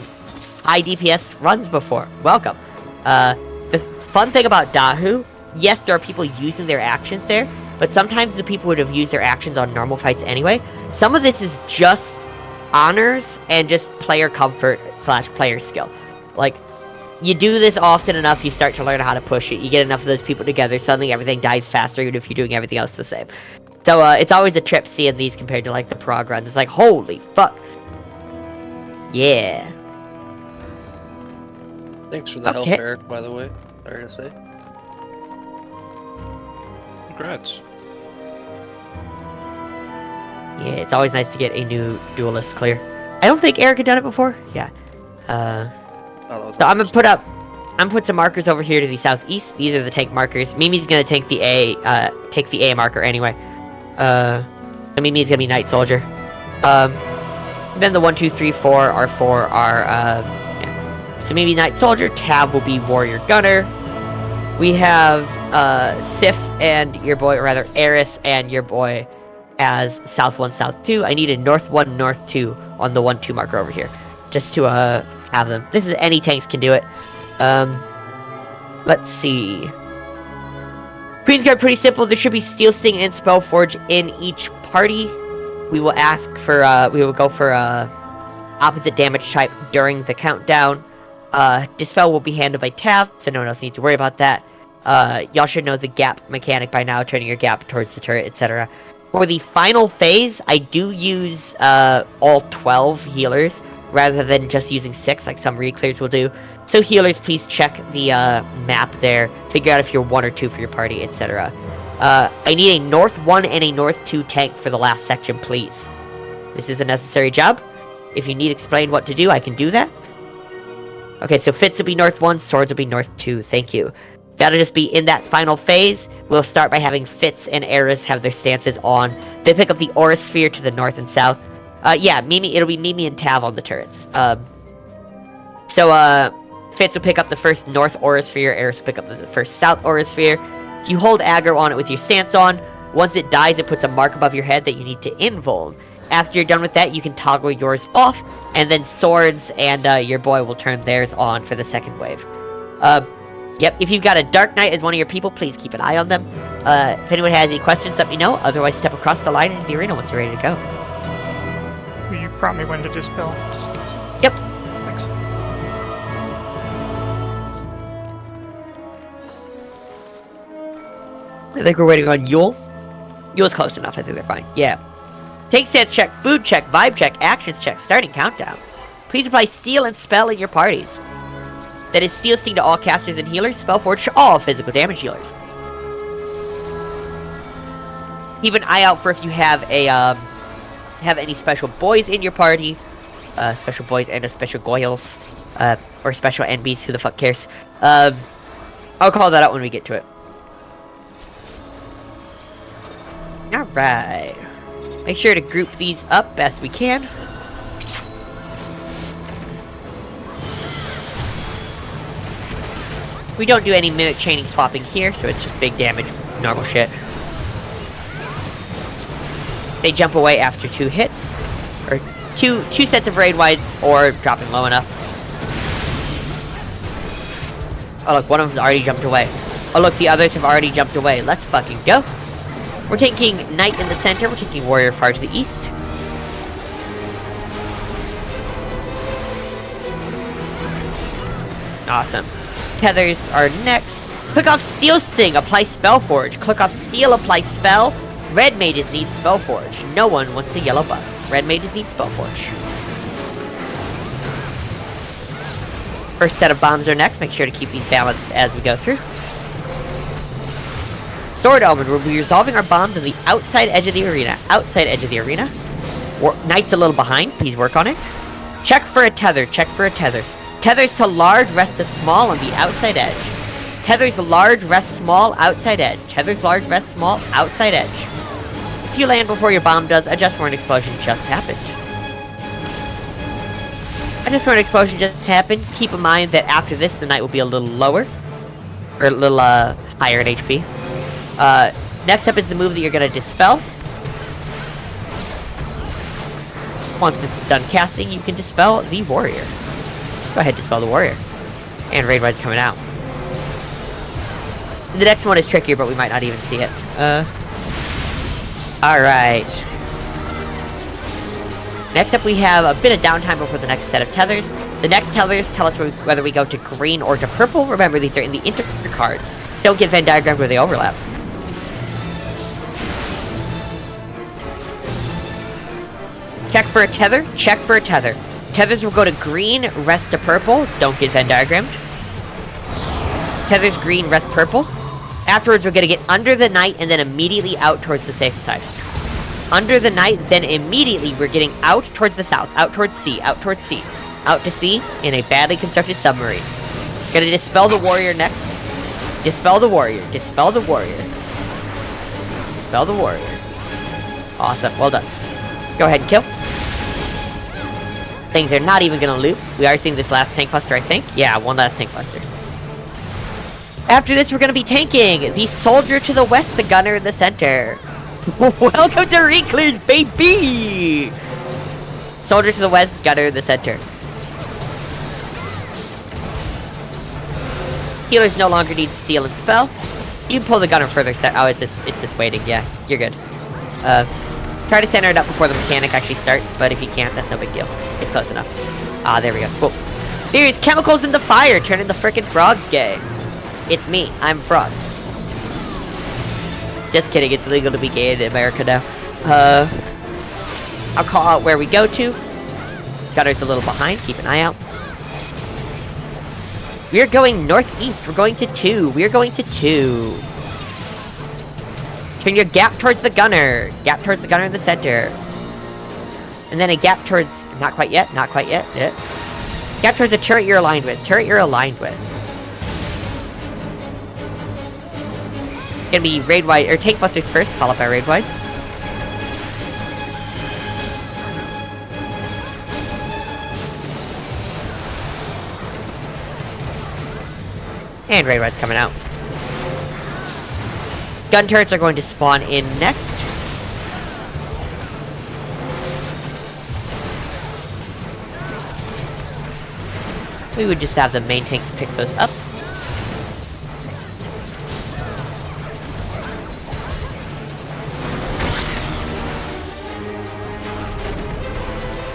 Speaker 8: high DPS runs before, welcome. The fun thing about Dahu, yes, there are people using their actions there, but sometimes the people would have used their actions on normal fights anyway. Some of this is just honors and just player comfort / player skill. Like, you do this often enough, you start to learn how to push it. You get enough of those people together, suddenly everything dies faster, even if you're doing everything else the same. So, it's always a trip seeing these compared to, like, the prog runs. It's like, holy fuck. Yeah.
Speaker 2: Thanks for the help, Eric, by the way. Sorry to say.
Speaker 14: Congrats.
Speaker 8: Yeah, it's always nice to get a new duelist clear. I don't think Eric had done it before. Yeah. So I'm gonna put some markers over here to the southeast. These are the tank markers. Mimi's gonna take the A marker anyway. Mimi's gonna be Knight Soldier. Then the 1, 2, 3, 4 are yeah. So maybe Knight Soldier, Tab will be Warrior Gunner. We have Sif and your boy, or rather Eris and your boy as South 1, South 2. I need a North 1, North 2 on the 1, 2 marker over here. Just to have them. This is any tanks can do it. Let's see. Queen's Guard pretty simple. There should be Steel Sting and Spellforge in each party. We will ask for, we will go for, opposite damage type during the countdown. Dispel will be handled by Tab, so no one else needs to worry about that. Y'all should know the gap mechanic by now, turning your gap towards the turret, etc. For the final phase, I do use, all 12 healers, rather than just using 6, like some reclears will do. So healers, please check the, map there, figure out if you're 1 or 2 for your party, etc. I need a North 1 and a North 2 tank for the last section, please. This is a necessary job. If you need explained what to do, I can do that. Okay, so Fitz will be north 1, Swords will be north 2. Thank you. That'll just be in that final phase. We'll start by having Fitz and Eris have their stances on. They pick up the Aura Sphere to the north and south. Yeah, it'll be Mimi and Tav on the turrets. Fitz will pick up the first north Aura Sphere, Eris will pick up the first south Aura Sphere. You hold aggro on it with your stance on. Once it dies, it puts a mark above your head that you need to invuln. After you're done with that, you can toggle yours off, and then Swords and your boy will turn theirs on for the second wave. Yep, if you've got a Dark Knight as one of your people, please keep an eye on them. If anyone has any questions, let me know. Otherwise, step across the line into the arena once you're ready to go.
Speaker 5: Will you prompt me when to dispel?
Speaker 8: Yep.
Speaker 5: Thanks.
Speaker 8: I think we're waiting on Yule. Yule's close enough, I think they're fine. Yeah. Take stance check, food check, vibe check, actions check, starting countdown. Please apply steal and spell in your parties. That is steal sting to all casters and healers, spellforge to all physical damage healers. Keep an eye out for if you have any special boys in your party. Special boys and a special goyles. Or special NBs, who the fuck cares. I'll call that out when we get to it. Alright. Make sure to group these up best we can. We don't do any mimic chaining swapping here, so it's just big damage, normal shit. They jump away after 2 hits. Or two sets of raid wides, or dropping low enough. Oh look, one of them's already jumped away. Oh look, the others have already jumped away. Let's fucking go. We're taking Knight in the center, we're taking Warrior far to the east. Awesome. Tethers are next. Click off Steel Sting, apply Spellforge. Click off Steel, apply Spell. Red Mages need Spellforge. No one wants the yellow buff. Red Mages need Spellforge. First set of bombs are next. Make sure to keep these balanced as we go through. Sword Omen, we'll be resolving our bombs on the outside edge of the arena. Outside edge of the arena. Knight's a little behind. Please work on it. Check for a tether. Check for a tether. Tethers to large, rest to small on the outside edge. Tethers large, rest small, outside edge. Tethers large, rest small, outside edge. If you land before your bomb does, adjust for an explosion just happened. Adjust for an explosion just happened. Keep in mind that after this, the knight will be a little lower. Or a little higher in HP. Next up is the move that you're going to dispel. Once this is done casting, you can dispel the warrior. Go ahead, dispel the warrior. And raid ride's coming out. The next one is trickier, but we might not even see it. Alright. Next up we have a bit of downtime before the next set of tethers. The next tethers tell us whether we go to green or to purple. Remember, these are in the inter cards. Don't get Venn diagrammed where they overlap. Check for a tether. Check for a tether. Tethers will go to green, rest to purple. Don't get Venn diagrammed. Tethers green, rest purple. Afterwards, we're going to get under the knight and then immediately out towards the safe side. Under the knight, then immediately we're getting out towards the south. Out towards sea. Out towards sea. Out to sea in a badly constructed submarine. Gonna dispel the warrior next. Dispel the warrior. Dispel the warrior. Dispel the warrior. Awesome. Well done. Go ahead and kill. Things are not even gonna loop. We are seeing this last tank buster, I think. Yeah, one last tank buster. After this, we're gonna be tanking the soldier to the west, the gunner in the center. Welcome to Reclears, baby! Soldier to the west, gunner in the center. Healers no longer need steal and spell. You can pull the gunner further. Oh, it's just waiting. Yeah, you're good. Try to center it up before the mechanic actually starts, but if you can't, that's no big deal. It's close enough. Ah, there we go. Cool. There's chemicals in the fire, turning the frickin' frogs gay. It's me. I'm frogs. Just kidding. It's illegal to be gay in America now. I'll call out where we go to. Gunner's a little behind. Keep an eye out. We're going northeast. We're going to 2. We're going to 2. Turn your gap towards the gunner. Gap towards the gunner in the center. And then a gap towards... Not quite yet, not quite yet. Yeah. Gap towards a turret you're aligned with. Turret you're aligned with. Gonna be raid wide, or tank busters first, followed by raid wides. And raid wide's coming out. Gun turrets are going to spawn in next. We would just have the main tanks pick those up.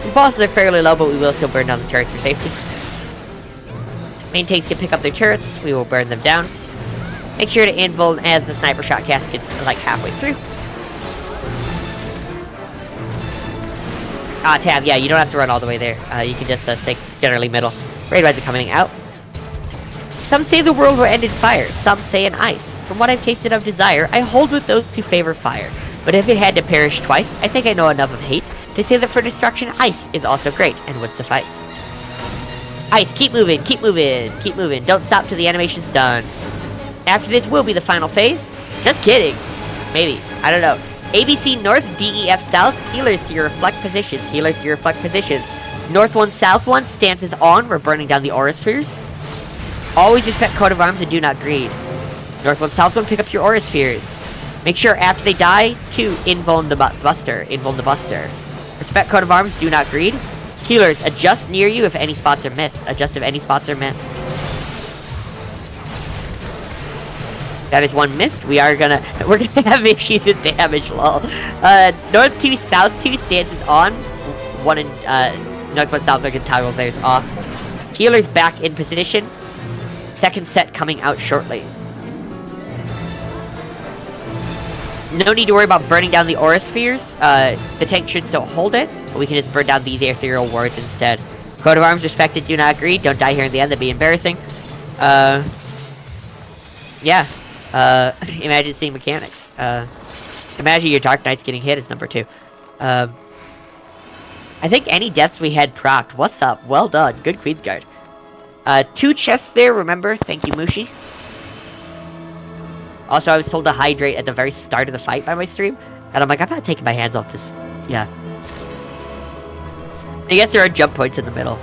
Speaker 8: The bosses are fairly low, but we will still burn down the turrets for safety. Main tanks can pick up their turrets, we will burn them down. Make sure to invul as the sniper shot cast gets like halfway through. Tab, yeah, you don't have to run all the way there. You can just stay generally middle. Raid wides are coming out. Some say the world will end in fire, some say in ice. From what I've tasted of desire, I hold with those who favor fire. But if it had to perish twice, I think I know enough of hate to say that for destruction, ice is also great and would suffice. Ice, keep moving, keep moving, keep moving. Don't stop till the animation's done. After this will be the final phase. Just kidding. Maybe. I don't know. ABC North, DEF South, healers to your reflect positions, healers to your reflect positions. North 1, South 1, stances on, we're burning down the aura spheres. Always respect coat of arms and do not greed. North 1, South 1, pick up your aura spheres. Make sure after they die, to invuln the buster. Invuln the buster. Respect coat of arms, do not greed. Healers, adjust near you if any spots are missed. Adjust if any spots are missed. That is one missed. We're gonna have issues with damage, lol. North 2, South 2, stances on. One in, North 1, South 1 can toggle theirs off. Healers back in position. Second set coming out shortly. No need to worry about burning down the aura spheres. The tank should still hold it, but we can just burn down these ethereal wards instead. Coat of arms respected, do not agree. Don't die here in the end, that'd be embarrassing. Yeah. Imagine seeing mechanics. Imagine your Dark Knights getting hit is number 2. I think any deaths we had procced. What's up? Well done. Good Queensguard. 2 chests there, remember? Thank you, Mushi. Also, I was told to hydrate at the very start of the fight by my stream. And I'm like, I'm not taking my hands off this. Yeah. I guess there are jump points in the middle.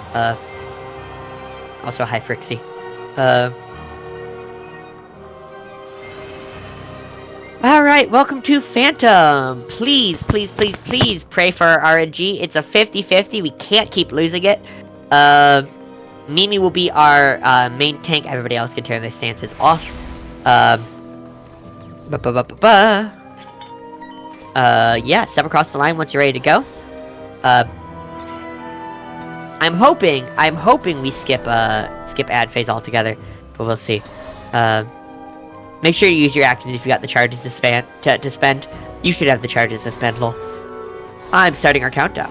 Speaker 8: Also, hi, Frixie. Alright, welcome to Phantom. Please, please, please, please pray for our RNG. It's a 50-50. We can't keep losing it. Mimi will be our main tank. Everybody else can turn their stances off. Yeah, step across the line once you're ready to go. I'm hoping we skip ad phase altogether, but we'll see. Make sure you use your actions if you got the charges to spend. You should have the charges to spend, lol. I'm starting our countdown.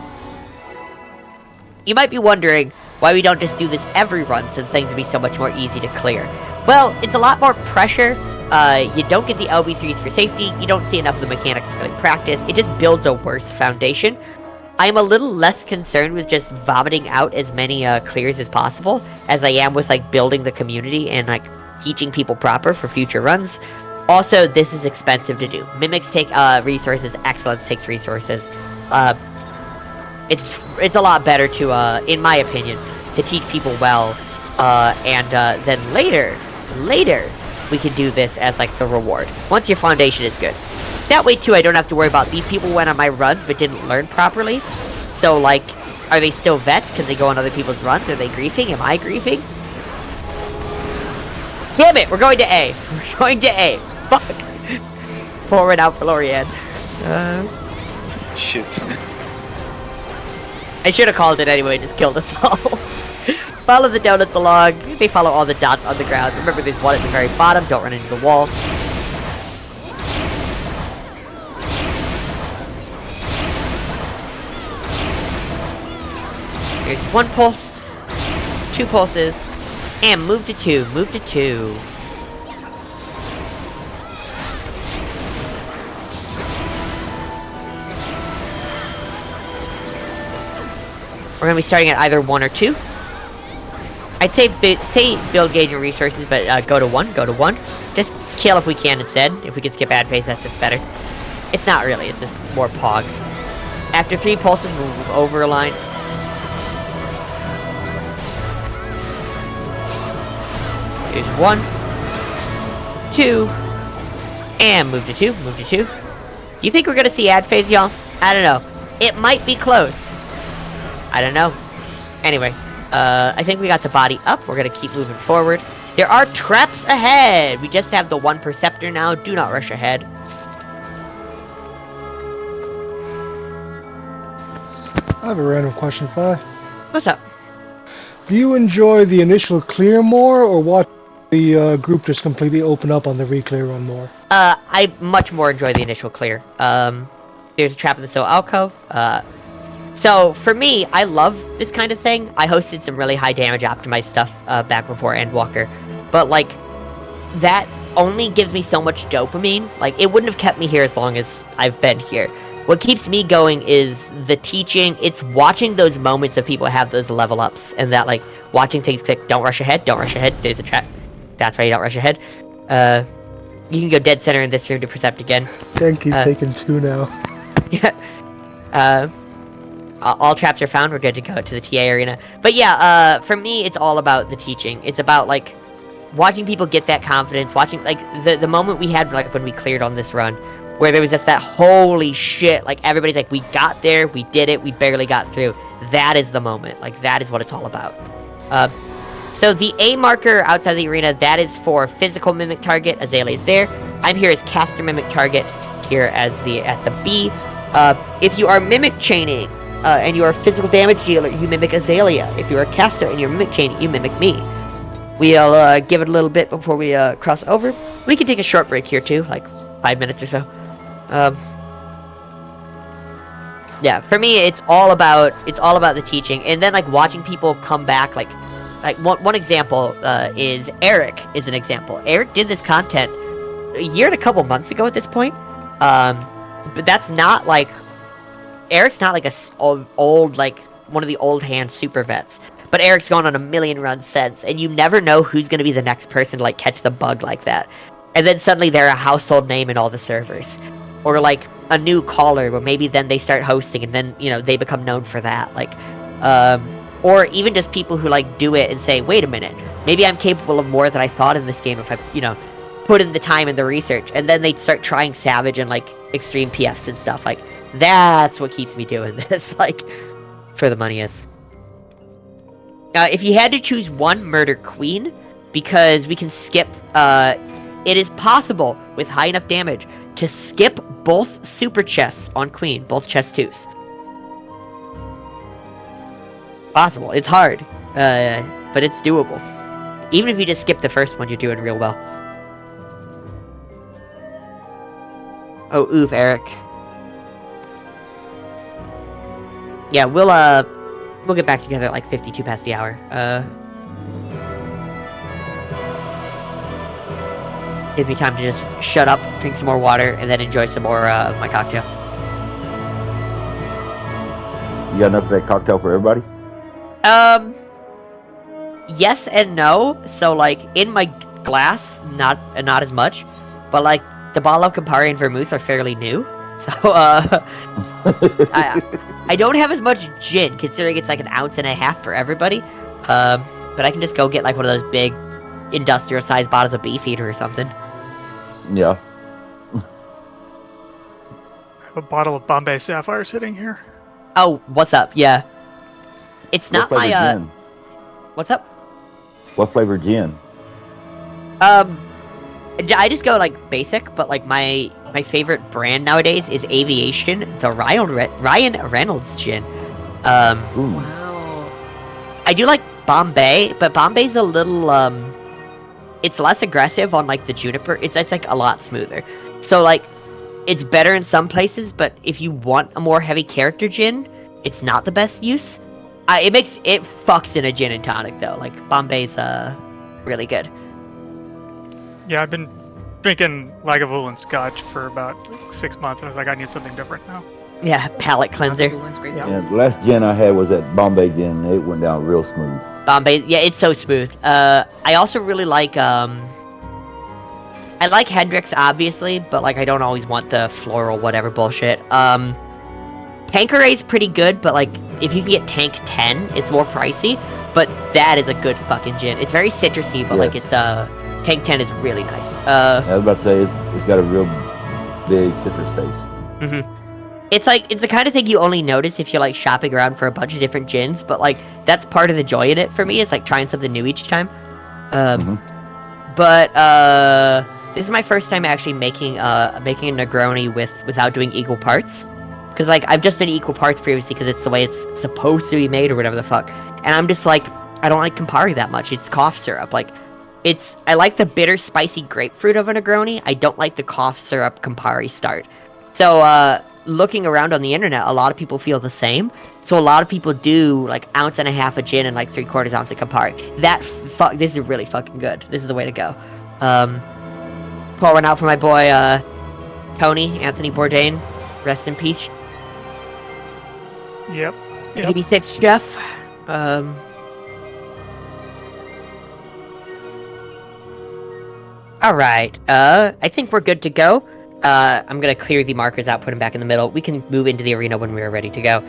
Speaker 8: You might be wondering why we don't just do this every run, since things would be so much more easy to clear. Well, it's a lot more pressure. You don't get the LB3s for safety, you don't see enough of the mechanics to really practice, it just builds a worse foundation. I'm a little less concerned with just vomiting out as many clears as possible, as I am with like building the community and like teaching people proper for future runs. Also, this is expensive to do. Mimics take resources, Excellence takes resources. It's a lot better to, in my opinion, to teach people well, and then later, we can do this as like the reward. Once your foundation is good. That way too, I don't have to worry about these people went on my runs but didn't learn properly. So like, are they still vets? Can they go on other people's runs? Are they griefing? Am I griefing? Damn it, we're going to A. We're going to A. Fuck. Forward out for Lorianne.
Speaker 10: Shit.
Speaker 8: I should have called it anyway, just killed us all. Follow the donuts along. They follow all the dots on the ground. Remember, there's one at the very bottom. Don't run into the wall. Here's 1 pulse. 2 pulses. And move to 2. Move to 2. We're gonna be starting at either 1 or 2. I'd say build gauge and resources, but go to 1, go to 1. Just kill if we can instead. If we can skip ad phase, that's just better. It's not really, it's just more pog. After 3 pulses, we'll move over a line. Here's 1, 2, and move to 2, move to 2. You think we're gonna see ad phase, y'all? I don't know. It might be close. I don't know. Anyway, I think we got the body up. We're gonna keep moving forward. There are traps ahead. We just have the 1 Perceptor now. Do not rush ahead.
Speaker 3: I have a random question, Fi.
Speaker 8: What's up?
Speaker 3: Do you enjoy the initial clear more, or watch the group just completely open up on the reclear run more?
Speaker 8: I much more enjoy the initial clear. There's a trap in the Soul Alcove. So, for me, I love this kind of thing. I hosted some really high damage optimized stuff back before Endwalker. But, like, that only gives me so much dopamine. Like, it wouldn't have kept me here as long as I've been here. What keeps me going is the teaching. It's watching those moments of people have those level ups. And that, like, watching things click, don't rush ahead, don't rush ahead. There's a trap. That's why you don't rush ahead. You can go dead center in this room to Percept again.
Speaker 3: Denki's taken 2 now.
Speaker 8: Yeah. All traps are found. We're good to go to the TA arena. But yeah, for me, it's all about the teaching. It's about, like, watching people get that confidence. Watching, like, the moment we had, like, when we cleared on this run, where there was just that holy shit. Like, everybody's like, we got there, we did it, we barely got through. That is the moment. Like, that is what it's all about. So the A marker outside the arena, that is for physical mimic target. Azalea is there. I'm here as caster mimic target. Here as at the B. If you are mimic chaining and you are a physical damage dealer, you mimic Azalea. If you are a caster and you're mimic chaining, you mimic me. We'll give it a little bit before we cross over. We can take a short break here too, like 5 minutes or so. Yeah, for me, it's all about the teaching, and then, like, watching people come back. Like one example is Eric. Is an example. Eric did this content a year and a couple months ago at this point. But that's not like Eric's not like old like one of the old hand super vets. But Eric's gone on a million runs since, and you never know who's gonna be the next person to, like, catch the bug like that. And then suddenly they're a household name in all the servers. Or, like, a new caller, where maybe then they start hosting, and then, you know, they become known for that. Like, or even just people who, like, do it and say, wait a minute, maybe I'm capable of more than I thought in this game if I, you know, put in the time and the research. And then they start trying Savage and, like, extreme PFs and stuff. Like, that's what keeps me doing this. Like, for the money is. If you had to choose one Murder Queen, because we can skip, it is possible with high enough damage to skip both super chests on Queen, both chest 2s. Possible. It's hard, but it's doable. Even if you just skip the first one, you're doing real well. Oh, oof, Eric. Yeah, we'll get back together at like 52 past the hour. Gives me time to just shut up, drink some more water, and then enjoy some more of my cocktail.
Speaker 9: You got enough of that cocktail for everybody?
Speaker 8: Yes and no. So, like, in my glass, not as much. But, like, the bottle of Campari and Vermouth are fairly new. So, I don't have as much gin, considering it's like 1.5 ounces for everybody. But I can just go get, like, one of those big industrial-sized bottles of Beefeater or something.
Speaker 9: Yeah.
Speaker 5: I have a bottle of Bombay Sapphire sitting here.
Speaker 8: Oh, what's up? Yeah. It's not
Speaker 9: what
Speaker 8: my,
Speaker 9: gin?
Speaker 8: What's up?
Speaker 9: What flavor gin?
Speaker 8: I just go, like, basic, but, like, my favorite brand nowadays is Aviation, the Ryan Reynolds gin.
Speaker 13: Wow.
Speaker 8: I do like Bombay, but Bombay's a little, it's less aggressive on, like, the juniper. It's like a lot smoother. So, like, it's better in some places, but if you want a more heavy character gin, it's not the best use. It fucks in a gin and tonic, though. Like, Bombay's, really good.
Speaker 5: Yeah, I've been drinking Lagavulin Scotch for about 6 months, and I was like, I need something different now.
Speaker 8: Yeah, palate cleanser.
Speaker 9: Yeah, the last gin I had was at Bombay Gin. It went down real smooth.
Speaker 8: Bombay, yeah, it's so smooth. I also really like, I like Hendrix, obviously, but, like, I don't always want the floral whatever bullshit. Tanqueray's pretty good, but, like, if you can get Tank 10, it's more pricey, but that is a good fucking gin. It's very citrusy, but, like, it's, Tank 10 is really nice.
Speaker 9: I was about to say, it's got a real big citrus taste.
Speaker 8: Mm-hmm. It's like, it's the kind of thing you only notice if you're, like, shopping around for a bunch of different gins, but, like, that's part of the joy in it for me, is, like, trying something new each time. But, this is my first time actually making a Negroni without doing equal parts. Because, like, I've just done equal parts previously because it's the way it's supposed to be made or whatever the fuck. And I'm just like, I don't like Campari that much. It's cough syrup. Like, I like the bitter, spicy grapefruit of a Negroni. I don't like the cough syrup Campari start. So, looking around on the internet, a lot of people feel the same. So a lot of people do, like, 1.5 ounces of gin and, like, 3/4 ounce of Campari. This is really fucking good. This is the way to go. Pour one out for my boy, Tony, Anthony Bourdain. Rest in peace.
Speaker 5: Yep.
Speaker 8: 86 Jeff. Alright, I think we're good to go. I'm gonna clear the markers out, put them back in the middle. We can move into the arena when we're ready to go.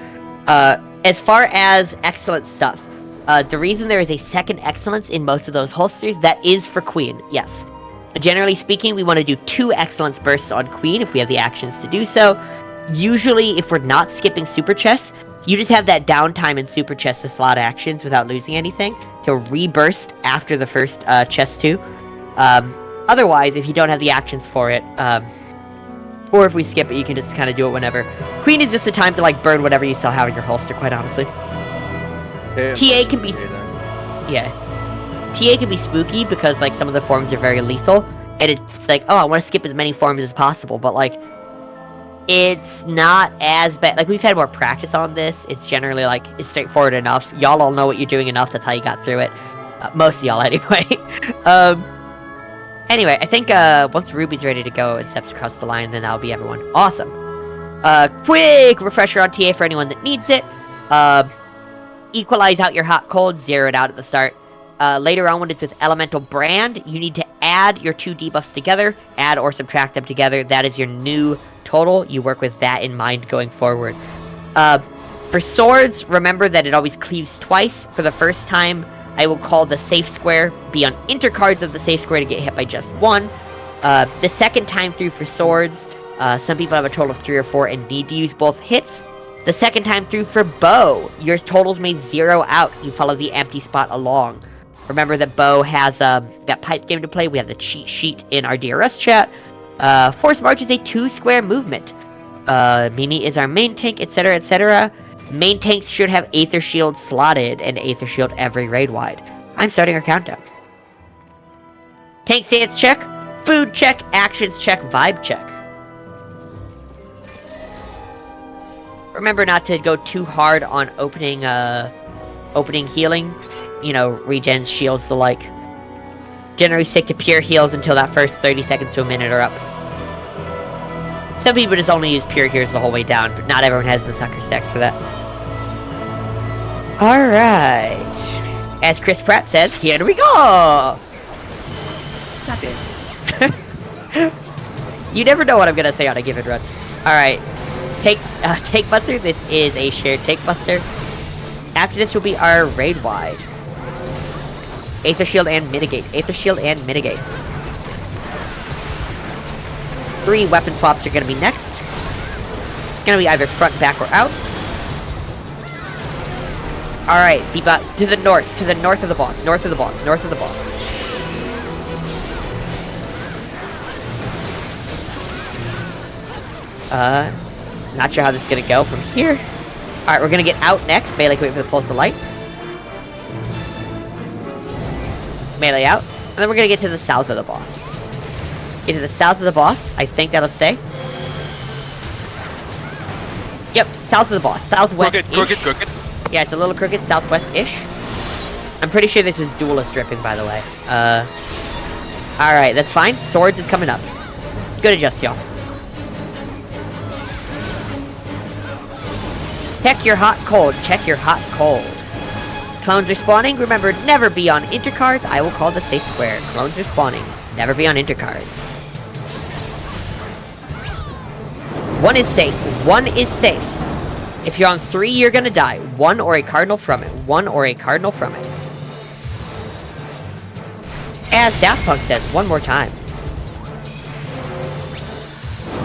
Speaker 8: As far as excellent stuff, the reason there is a second excellence in most of those holsters, that is for Queen, yes. Generally speaking, we want to do 2 excellence bursts on Queen if we have the actions to do so. Usually, if we're not skipping super chests, you just have that downtime in super chest to slot actions without losing anything to reburst after the first chest 2. Otherwise, if you don't have the actions for it, or if we skip it, you can just kind of do it whenever. Queen is just a time to, like, burn whatever you still have in your holster, quite honestly. TA can be... Yeah. TA can be spooky because, like, some of the forms are very lethal, and it's like, oh, I want to skip as many forms as possible, but, like, it's not as bad. Like, we've had more practice on this. It's generally, like, it's straightforward enough. Y'all all know what you're doing enough. That's how you got through it. Most of y'all, anyway. Anyway, I think, once Ruby's ready to go and steps across the line, then that'll be everyone. Awesome. Quick refresher on TA for anyone that needs it. Equalize out your hot-cold, zero it out at the start. Later on, when it's with Elemental Brand, you need to add your 2 debuffs together, add or subtract them together. That is your new total. You work with that in mind going forward. For swords, remember that it always cleaves twice. For the first time, I will call the safe square, be on intercards of the safe square to get hit by just 1. The second time through for swords, some people have a total of 3 or 4 and need to use both hits. The second time through for bow, your totals may zero out. You follow the empty spot along. Remember that bow has that pipe game to play. We have the cheat sheet in our DRS chat. Force March is a 2-square movement. Mimi is our main tank, etc., etc. Main tanks should have Aether Shield slotted and Aether Shield every raid wide. I'm starting our countdown. Tank stance check, food check, actions check, vibe check. Remember not to go too hard on opening healing. You know, regens, shields, the like. Generally stick to pure heals until that first 30 seconds to a minute are up. Some people just only use pure heals the whole way down, but not everyone has the sucker stacks for that. Alright. As Chris Pratt says, here we go!
Speaker 13: That's it.
Speaker 8: You never know what I'm gonna say on a given run. Alright. Take Buster, this is a shared Take Buster. After this will be our raid wide. Aether Shield and Mitigate. Aether Shield and Mitigate. 3 weapon swaps are gonna be next. It's gonna be either front, back, or out. Alright, to the north of the boss, north of the boss. Not sure how this is gonna go from here. Alright, we're gonna get out next, melee wait for the pulse of light. Melee out, and then we're gonna get to the south of the boss. Get to the south of the boss, I think that'll stay. Yep, south of the boss, southwest-ish.
Speaker 14: Crooked.
Speaker 8: Yeah, it's a little crooked, southwest-ish. I'm pretty sure this was duelist dripping, by the way. Alright, that's fine. Swords is coming up. Good adjust, y'all. Check your hot cold. Check your hot cold. Clones are spawning. Remember, never be on intercards. I will call the safe square. Clones are spawning. Never be on intercards. One is safe. One is safe. If you're on 3, you're gonna die. 1 or a cardinal from it. 1 or a cardinal from it. As Daft Punk says, one more time.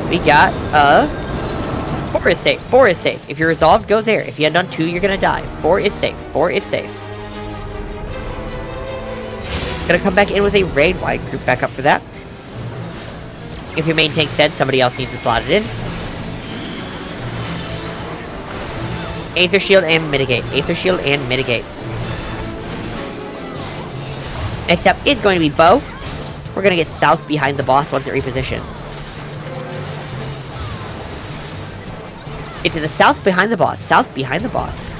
Speaker 8: We got, 4 is safe. 4 is safe. If you're resolved, go there. If you end on 2, you're gonna die. 4 is safe. 4 is safe. Gonna come back in with a raid wide group back up for that. If your main tank said somebody else needs to slot it in. Aether Shield and Mitigate. Aether Shield and Mitigate. Next up is going to be Bow. We're gonna get south behind the boss once it repositions. Get to the south behind the boss. South behind the boss.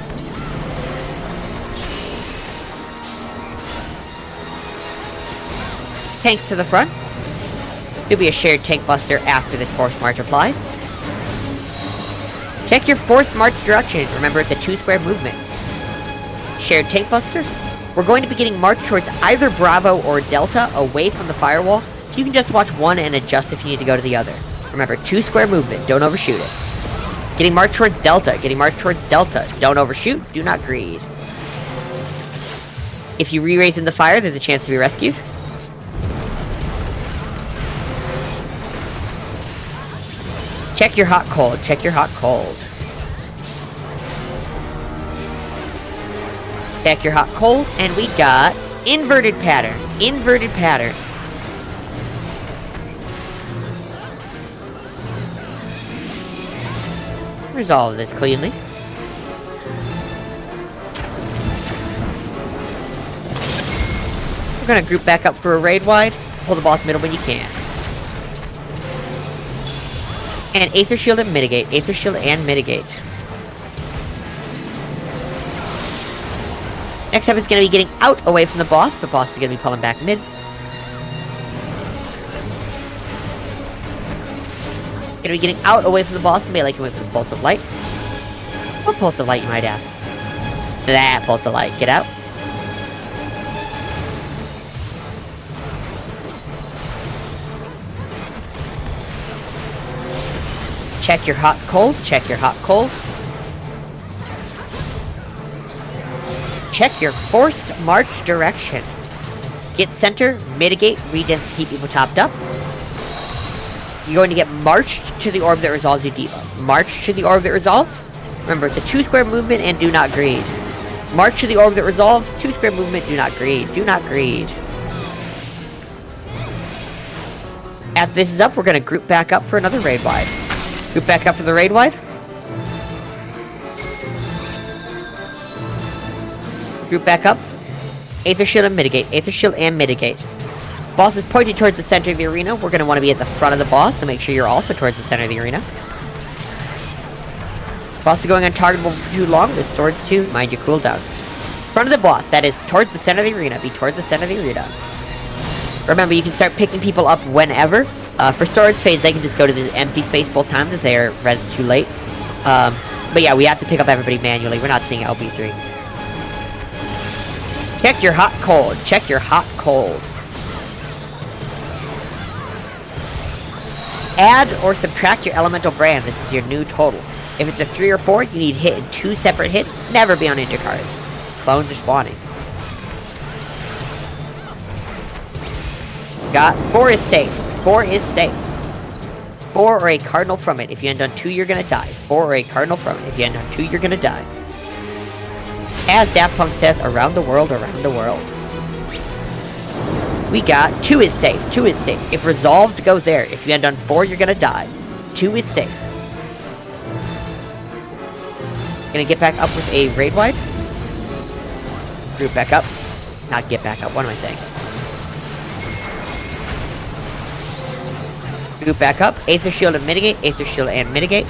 Speaker 8: Tanks to the front. There'll be a shared tank buster after this force march applies. Check your force march direction. Remember, it's a 2-square movement. Shared tank buster. We're going to be getting marched towards either Bravo or Delta away from the firewall, so you can just watch one and adjust if you need to go to the other. Remember, 2-square movement. Don't overshoot it. Getting marched towards Delta. Getting marched towards Delta. Don't overshoot. Do not greed. If you re-raise in the fire, there's a chance to be rescued. Check your hot cold. Check your hot cold. Check your hot cold, and we got inverted pattern. Inverted pattern. Resolve this cleanly. We're gonna group back up for a raid wide. Pull the boss middle when you can. And Aether Shield and Mitigate. Aether Shield and Mitigate. Next up is going to be getting out away from the boss. The boss is going to be pulling back mid. Going to be getting out away from the boss. Melee can wait for the Pulse of Light. What Pulse of Light, you might ask? That Pulse of Light. Get out. Check your hot cold. Check your hot cold. Check your forced march direction. Get center, mitigate, regens to keep people topped up. You're going to get marched to the orb that resolves your debuff. March to the orb that resolves. Remember, it's a 2-square movement and do not greed. March to the orb that resolves, 2-square movement, do not greed. Do not greed. After this is up, we're going to group back up for another raid wide. Group back up for the raid wide. Group back up. Aether Shield and Mitigate. Aether Shield and Mitigate. Boss is pointing towards the center of the arena. We're going to want to be at the front of the boss, so make sure you're also towards the center of the arena. Boss is going untargetable for too long with swords too. Mind your cooldown. Front of the boss, that is towards the center of the arena. Be towards the center of the arena. Remember, you can start picking people up whenever. For swords phase, they can just go to the empty space both times if they're res too late. But yeah, we have to pick up everybody manually. We're not seeing LB3. Check your hot cold. Check your hot cold. Add or subtract your elemental brand. This is your new total. If it's a 3 or 4, you need hit in 2 separate hits. Never be on intercards. Clones are spawning. Got 4 is safe. 4 is safe. 4 or a cardinal from it. If you end on 2, you're gonna die. 4 or a cardinal from it. If you end on 2, you're gonna die. As Daft Punk says, around the world, around the world. We got 2 is safe. 2 is safe. If resolved, go there. If you end on 4, you're gonna die. 2 is safe. Gonna get back up with a raid wide. Group back up. Not get back up. What am I saying? Group back up. Aether Shield and Mitigate. Aether Shield and Mitigate.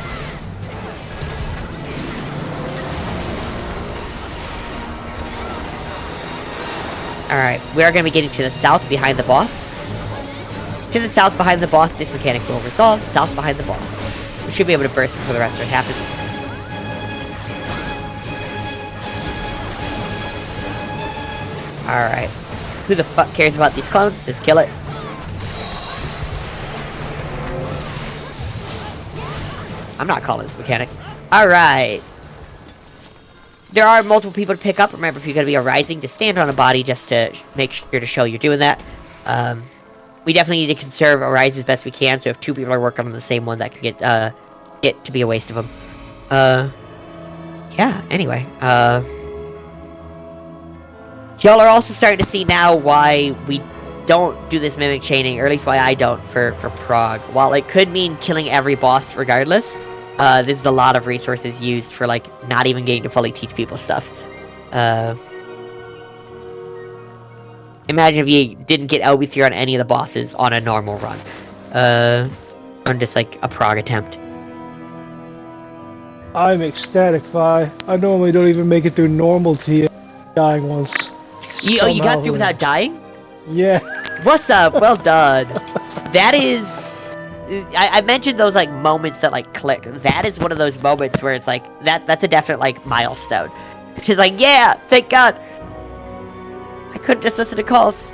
Speaker 8: Alright, we are going to be getting to the south behind the boss. To the south behind the boss, this mechanic will resolve. South behind the boss. We should be able to burst before the rest of it happens. Alright. Who the fuck cares about these clones? Just kill it. I'm not calling this mechanic. Alright. There are multiple people to pick up. Remember, if you're going to be a rising, to stand on a body just to make sure to show you're doing that. We definitely need to conserve a rise as best we can, so if 2 people are working on the same one, that can get to be a waste of them. Yeah, anyway, y'all are also starting to see now why we don't do this mimic chaining, or at least why I don't for Prague. While it could mean killing every boss regardless, this is a lot of resources used for, like, not even getting to fully teach people stuff. Imagine if you didn't get LB3 on any of the bosses on a normal run. On just, like, a Prague attempt.
Speaker 3: I'm ecstatic, Vi. I normally don't even make it through normal TA, dying once.
Speaker 8: Oh, you got through without dying?
Speaker 3: Yeah.
Speaker 8: What's up? Well done. That is... I mentioned those, like, moments that, like, click. That is one of those moments where it's like, that's a definite, like, milestone. Which is like, yeah, thank God. I couldn't just listen to calls.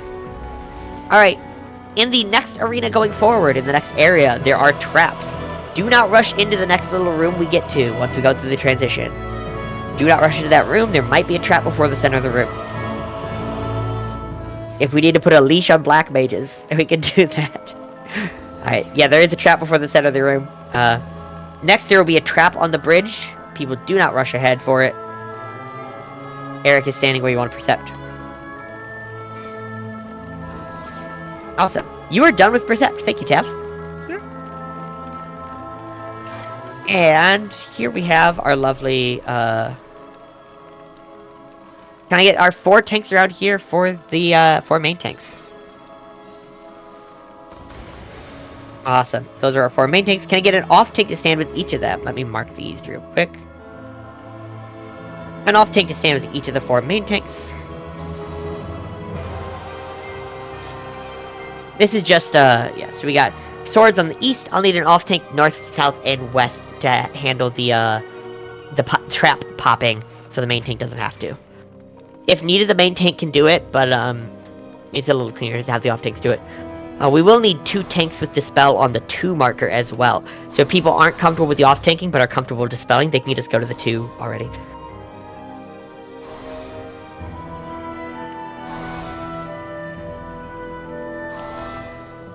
Speaker 8: Alright. In the next arena going forward, in the next area, there are traps. Do not rush into the next little room we get to once we go through the transition. Do not rush into that room. There might be a trap before the center of the room. If we need to put a leash on black mages, we can do that. Alright, yeah, there is a trap before the center of the room. Next, there will be a trap on the bridge. People do not rush ahead for it. Eric is standing where you want to percept. Awesome. You are done with percept. Thank you, Tav. And here we have our lovely, Can I get our 4 tanks around here for the, 4 main tanks? Awesome. Those are our 4 main tanks. Can I get an off tank to stand with each of them? Let me mark these real quick. An off tank to stand with each of the 4 main tanks. This is just, yeah, so we got swords on the east. I'll need an off tank north, south, and west to handle the trap popping, so the main tank doesn't have to. If needed, the main tank can do it, but it's a little cleaner to have the off tanks do it. We will need 2 tanks with Dispel on the 2 marker as well. So if people aren't comfortable with the off tanking but are comfortable dispelling, they can just go to the 2 already.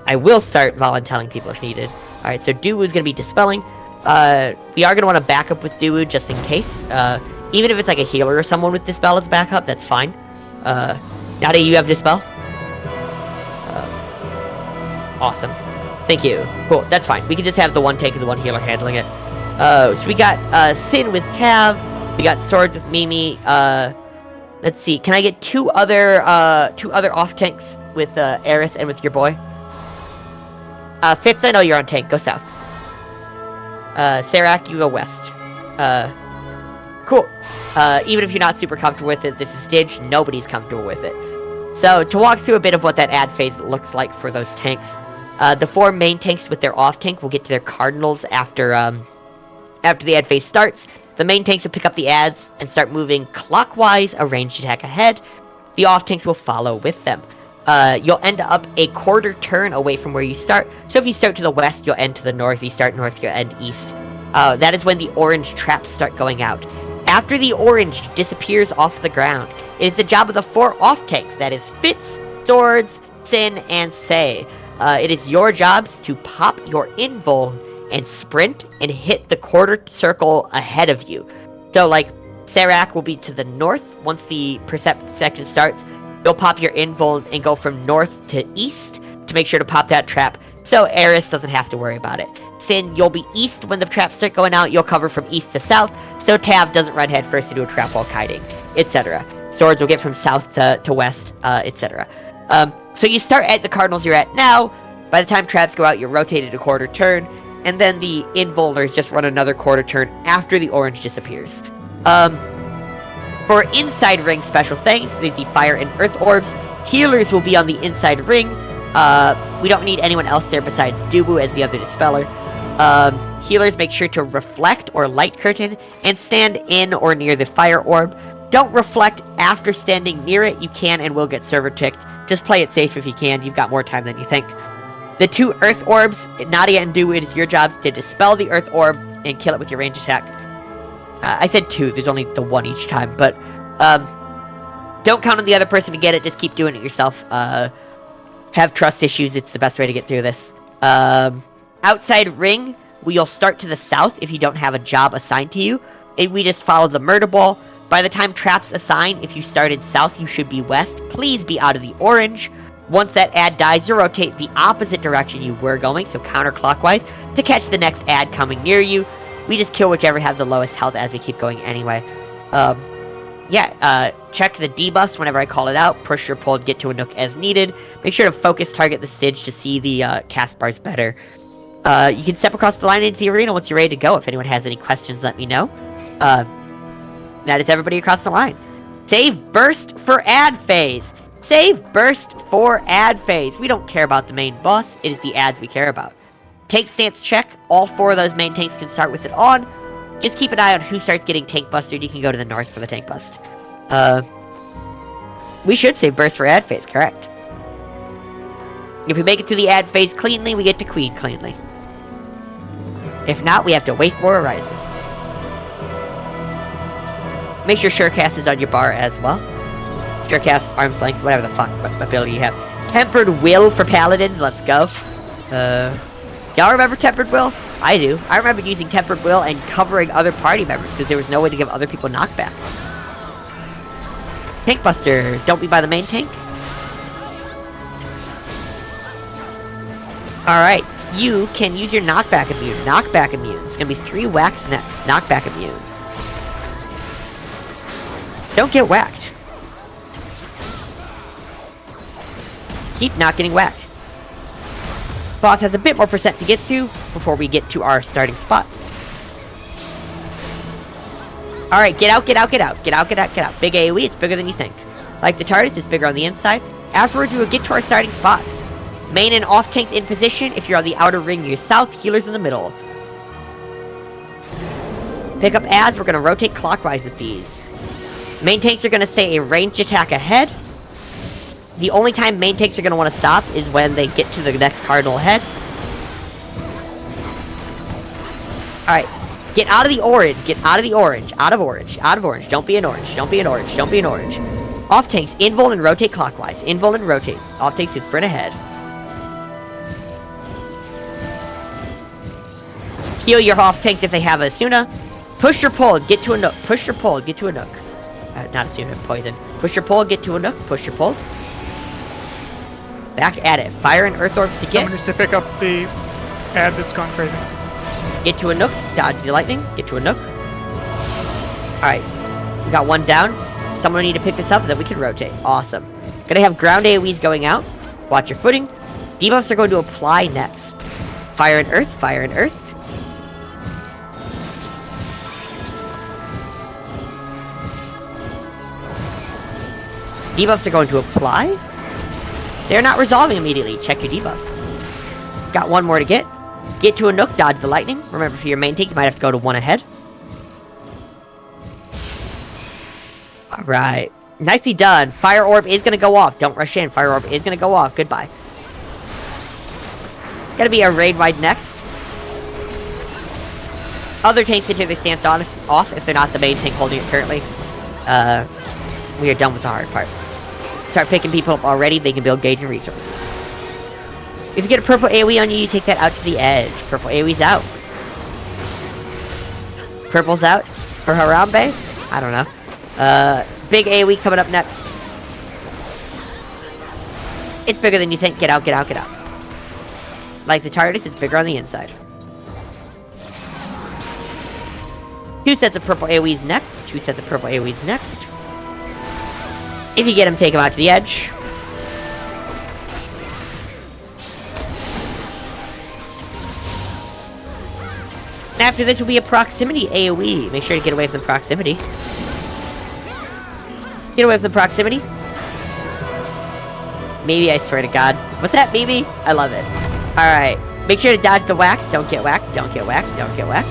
Speaker 8: I will start volunteering people if needed. Alright, so Duwu is going to be dispelling. We are going to want to back up with Duwu just in case. Even if it's like a healer or someone with Dispel as backup, that's fine. Nadia, you have Dispel? Awesome. Thank you. Cool, that's fine. We can just have the 1 tank and the 1 healer handling it. So we got Sin with Tav. We got Swords with Mimi. Let's see. Can I get 2 other off tanks with Eris and with your boy? Fitz, I know you're on tank. Go south. Sarak, you go west. Cool. Even if you're not super comfortable with it, this is Stitch. Nobody's comfortable with it. So, to walk through a bit of what that ad phase looks like for those tanks, the 4 main tanks with their off tank will get to their cardinals after the ad phase starts. The main tanks will pick up the ads and start moving clockwise, a ranged attack ahead. The off tanks will follow with them. You'll end up a quarter turn away from where you start. So if you start to the west, you'll end to the north. If you start north, you'll end east. That is when the orange traps start going out. After the orange disappears off the ground, it is the job of the 4 off tanks. That is Fitz, Swords, Sin, and Say. It is your jobs to pop your invuln and sprint and hit the quarter circle ahead of you. So, like, Sarak will be to the north once the percept section starts. You'll pop your invuln and go from north to east to make sure to pop that trap, so Eris doesn't have to worry about it. Sin, you'll be east when the traps start going out. You'll cover from east to south, so Tav doesn't run head first into a trap while kiting, etc. Swords will get from south to west, etc. So you start at the cardinals you're at now. By the time traps go out, you're rotated a quarter turn, and then the invulners just run another quarter turn after the orange disappears. For inside ring special things, there's the fire and earth orbs. Healers will be on the inside ring. We don't need anyone else there besides Dubu as the other dispeller. Healers make sure to reflect or light curtain and stand in or near the fire orb. Don't reflect after standing near it. You can and will get server ticked. Just play it safe if you can. You've got more time than you think. The 2 Earth Orbs, Nadia and Do, it is your jobs to dispel the Earth Orb and kill it with your range attack. I said 2, there's only the 1 each time, but don't count on the other person to get it, just keep doing it yourself. Have trust issues, it's the best way to get through this. Outside ring, we'll start to the south if you don't have a job assigned to you. We just follow the murder ball. By the time traps assign, if you started south, you should be west. Please be out of the orange. Once that ad dies, you rotate the opposite direction you were going, so counterclockwise, to catch the next ad coming near you. We just kill whichever have the lowest health as we keep going anyway. Check the debuffs whenever I call it out. Push or pull, get to a nook as needed. Make sure to focus target the Sidge to see the cast bars better. You can step across the line into the arena once you're ready to go. If anyone has any questions, let me know. That is everybody across the line. Save burst for ad phase. Save burst for ad phase. We don't care about the main boss. It is the ads we care about. Tank stance check. All 4 of those main tanks can start with it on. Just keep an eye on who starts getting tank busted. You can go to the north for the tank bust. We should save burst for ad phase, correct. If we make it to the ad phase cleanly, we get to queen cleanly. If not, we have to waste more arises. Make sure Surecast is on your bar as well. Surecast, arm's length, whatever the fuck ability you have. Tempered Will for paladins, let's go. Y'all remember Tempered Will? I do. I remember using Tempered Will and covering other party members because there was no way to give other people knockback. Tank Buster, don't be by the main tank. Alright, you can use your knockback immune. Knockback immune. It's gonna be 3 whacks next. Knockback immune. Don't get whacked. Keep not getting whacked. Boss has a bit more percent to get through before we get to our starting spots. Alright, get out, get out, get out. Get out, get out, get out. Big AoE, it's bigger than you think. Like the TARDIS, it's bigger on the inside. Afterwards, we will get to our starting spots. Main and off tanks in position. If you're on the outer ring, you're south. Healers in the middle. Pick up ads, we're going to rotate clockwise with these. Main tanks are going to say a ranged attack ahead. The only time main tanks are going to want to stop is when they get to the next cardinal head. Alright. Get out of the orange. Get out of the orange. Out of orange. Out of orange. Don't be an orange. Don't be an orange. Don't be an orange. Off tanks. Invul and rotate clockwise. Invul and rotate. Off tanks can sprint ahead. Heal your off tanks if they have a Suna. Push or pull. Get to a nook. Push or pull. Get to a nook. Not a Suna. Poison. Push or pull. Get to a nook. Push or pull. Back at it. Fire and earth orbs to get.
Speaker 5: Someone needs to pick up the ad that's gone crazy.
Speaker 8: Get to a nook. Dodge the lightning. Get to a nook. Alright. We got one down. Someone need to pick this up, then we can rotate. Awesome. Gonna have ground AoEs going out. Watch your footing. Debuffs are going to apply next. Fire and earth. Fire and earth. Debuffs are going to apply. They're not resolving immediately. Check your debuffs. Got one more to get. Get to a nook, dodge the lightning. Remember, for your main tank, you might have to go to one ahead. Alright. Nicely done. Fire orb is going to go off. Don't rush in. Fire orb is going to go off. Goodbye. Gonna be a raid wide next. Other tanks can take their stance off if they're not the main tank holding it currently. We are done with the hard part. Start picking people up already, they can build gauge and resources. If you get a purple AoE on you, you take that out to the edge. Purple AoE's out. Purple's out. For Harambe? I don't know. Big AoE coming up next. It's bigger than you think. Get out, get out, get out. Like the TARDIS, it's bigger on the inside. 2 sets of purple AoEs next. 2 sets of purple AoEs next. If you get him, take him out to the edge. And after this will be a proximity AoE. Make sure to get away from the proximity. Get away from the proximity. Maybe, I swear to God. What's that, maybe? I love it. Alright. Make sure to dodge the whacks. Don't get whacked. Don't get whacked. Don't get whacked.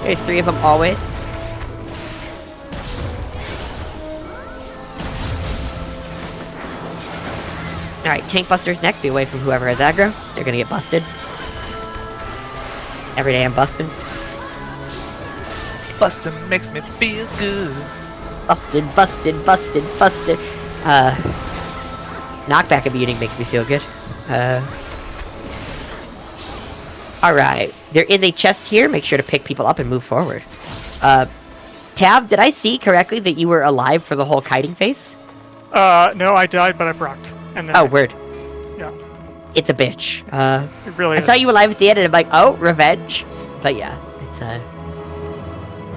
Speaker 8: There's 3 of them always. Alright, Tank Buster's next. Be away from whoever has aggro. They're gonna get busted. Every day I'm busting.
Speaker 11: Bustin' makes me feel good.
Speaker 8: Busted. Knockback immuning makes me feel good. Alright. There is a chest here. Make sure to pick people up and move forward. Tab, did I see correctly that you were alive for the whole kiting phase?
Speaker 5: No, I died, but I procced. And then
Speaker 8: Word.
Speaker 5: Yeah.
Speaker 8: It's a bitch.
Speaker 5: It really
Speaker 8: I
Speaker 5: is.
Speaker 8: saw you alive at the end and I'm like, oh, revenge. But yeah, it's,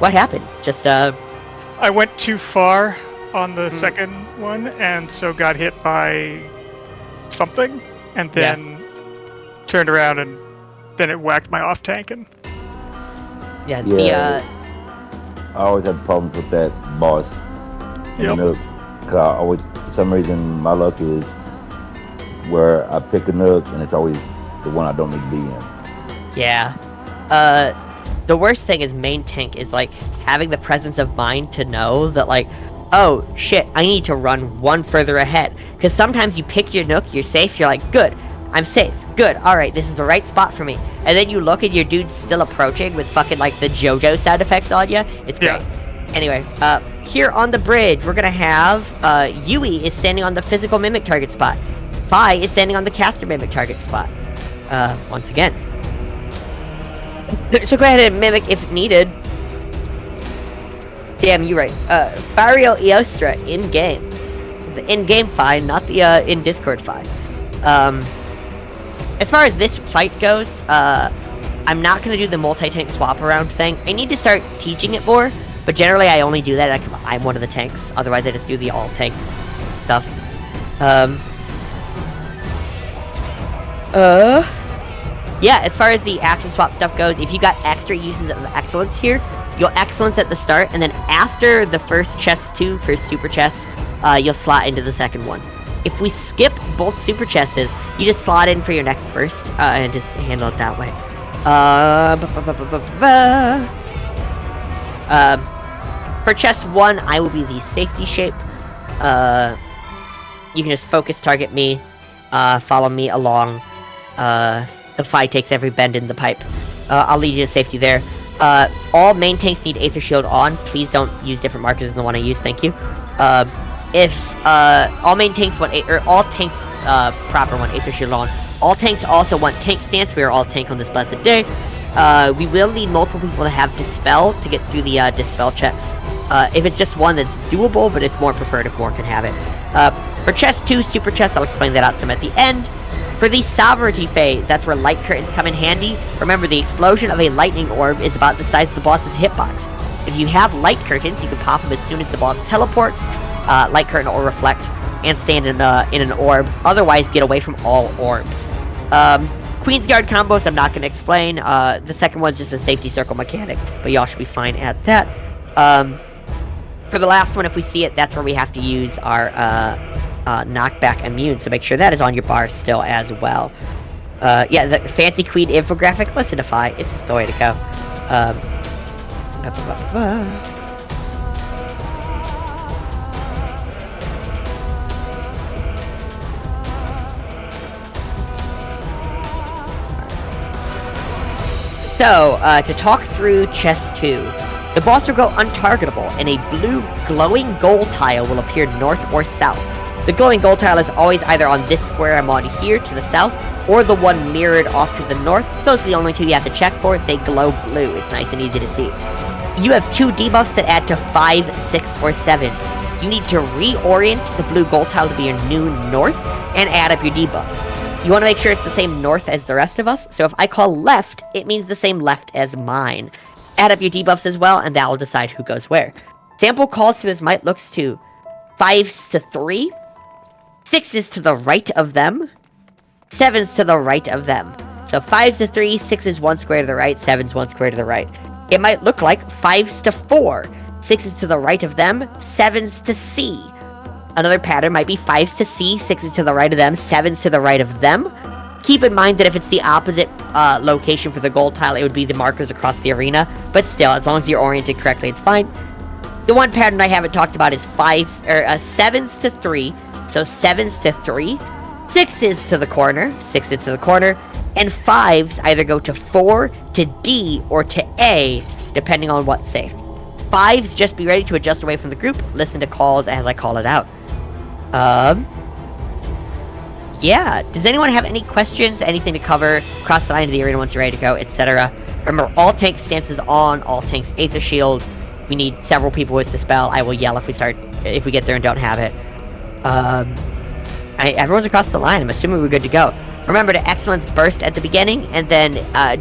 Speaker 8: what happened? Just,
Speaker 5: I went too far on the second one, and so got hit by something, and then turned around, and then it whacked my off tank, and...
Speaker 9: I always have problems with that boss in the nook. Cause I always, for some reason, my luck is where I pick a nook, and it's always the one I don't need to be in.
Speaker 8: Yeah. The worst thing is main tank is, like, having the presence of mind to know that, like, oh, shit, I need to run one further ahead. Because sometimes you pick your nook, you're safe, you're like, good, I'm safe, good, alright, this is the right spot for me. And then you look and your dude's still approaching with fucking, like, the JoJo sound effects on you. It's great. Anyway, here on the bridge, we're gonna have, Yui is standing on the physical mimic target spot. Fi is standing on the caster mimic target spot. Once again. So go ahead and mimic if needed. Damn, you're right. Fario Eostra in-game. The in-game Fi, not the, in-Discord Fi. As far as this fight goes, I'm not gonna do the multi-tank swap around thing. I need to start teaching it more, but generally I only do that if I'm one of the tanks. Otherwise I just do the all-tank stuff. Yeah, as far as the action swap stuff goes, if you got extra uses of excellence here, you'll excellence at the start, and then after the first chest 2 for super chests, you'll slot into the second one. If we skip both super chests, you just slot in for your next burst, and just handle it that way. For chest 1, I will be the safety shape. You can just focus target me, follow me along. The fight takes every bend in the pipe. I'll lead you to safety there. All main tanks need Aether Shield on. Please don't use different markers than the one I use, thank you. If all main tanks want, or all tanks proper want Aether Shield on. All tanks also want Tank Stance. We are all tank on this blessed day. We will need multiple people to have Dispel to get through the Dispel checks. If it's just one, that's doable, but it's more preferred if more can have it. For chest 2, super chest, I'll explain that out some at the end. For the Sovereignty phase, that's where light curtains come in handy. Remember, the explosion of a lightning orb is about the size of the boss's hitbox. If you have light curtains, you can pop them as soon as the boss teleports, light curtain or reflect, and stand in an orb. Otherwise, get away from all orbs. Queen's Guard combos, I'm not going to explain. The second one's just a safety circle mechanic, but y'all should be fine at that. For the last one, if we see it, that's where we have to use our knockback immune, so make sure that is on your bar still as well. Yeah, the Fancy Queen infographic, listen to Fi, it's just the way to go. So, to talk through chest 2, the boss will go untargetable, and a blue glowing gold tile will appear north or south. The glowing gold tile is always either on this square I'm on here to the south, or the one mirrored off to the north. Those are the only two you have to check for. They glow blue. It's nice and easy to see. You have 2 debuffs that add to 5, 6, or 7. You need to reorient the blue gold tile to be your new north, and add up your debuffs. You want to make sure it's the same north as the rest of us, so if I call left, it means the same left as mine. Add up your debuffs as well, and that will decide who goes where. Sample calls to his might looks to 5s to 3, 6s to the right of them, 7s to the right of them. So 5s to 3, 6s 1 square to the right, 7s 1 square to the right. It might look like 5s to 4, 6s to the right of them, 7s to C. Another pattern might be 5s to C, 6s to the right of them, 7s to the right of them. Keep in mind that if it's the opposite location for the gold tile, it would be the markers across the arena. But still, as long as you're oriented correctly, it's fine. The one pattern I haven't talked about is 7s to 3. So 7s to 3, 6s to the corner, 6s to the corner, and 5s either go to 4, to D, or to A, depending on what's safe. 5s just be ready to adjust away from the group, listen to calls as I call it out. Yeah, does anyone have any questions, anything to cover, cross the line of the arena once you're ready to go, etc.? Remember, all tank stances on, all tanks Aether Shield. We need several people with Dispel. I will yell if we get there and don't have it. Everyone's across the line. I'm assuming we're good to go. Remember to Excellence Burst at the beginning, and then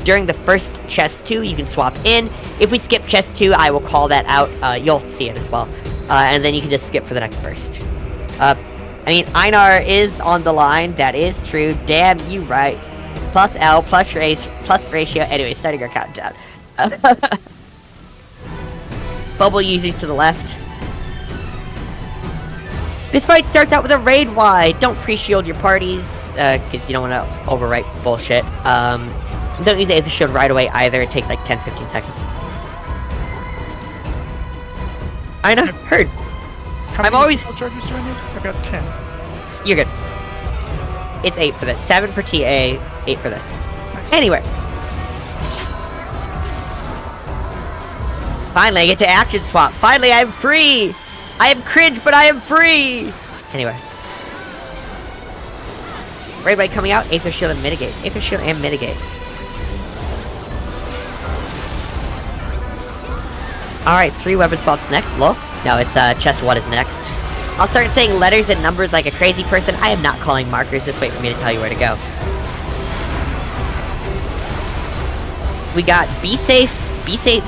Speaker 8: during the first chest 2, you can swap in. If we skip chest 2, I will call that out. You'll see it as well. And then you can just skip for the next burst. I mean, Einar is on the line. That is true. Damn, you right. Plus L, plus race, plus ratio. Anyway, starting our countdown. Bubble users to the left. This fight starts out with a raid wide. Don't pre-shield your parties, because you don't want to overwrite bullshit. Don't use Aether Shield right away either. It takes like 10-15 seconds. Einar, heard. I'm always...
Speaker 5: charges do I need? I've got 10.
Speaker 8: You're good. It's 8 for this. 7 for TA, 8 for this. Nice. Anyway. Finally, I get to action swap. Finally, I'm free! I am cringe, but I am free! Anyway. Everybody coming out, Aether Shield and Mitigate. Aether Shield and Mitigate. Alright, 3 weapon swaps next. Look. No, it's chest 1 is next. I'll start saying letters and numbers like a crazy person. I am not calling markers. Just wait for me to tell you where to go. We got Be Safe, BCE.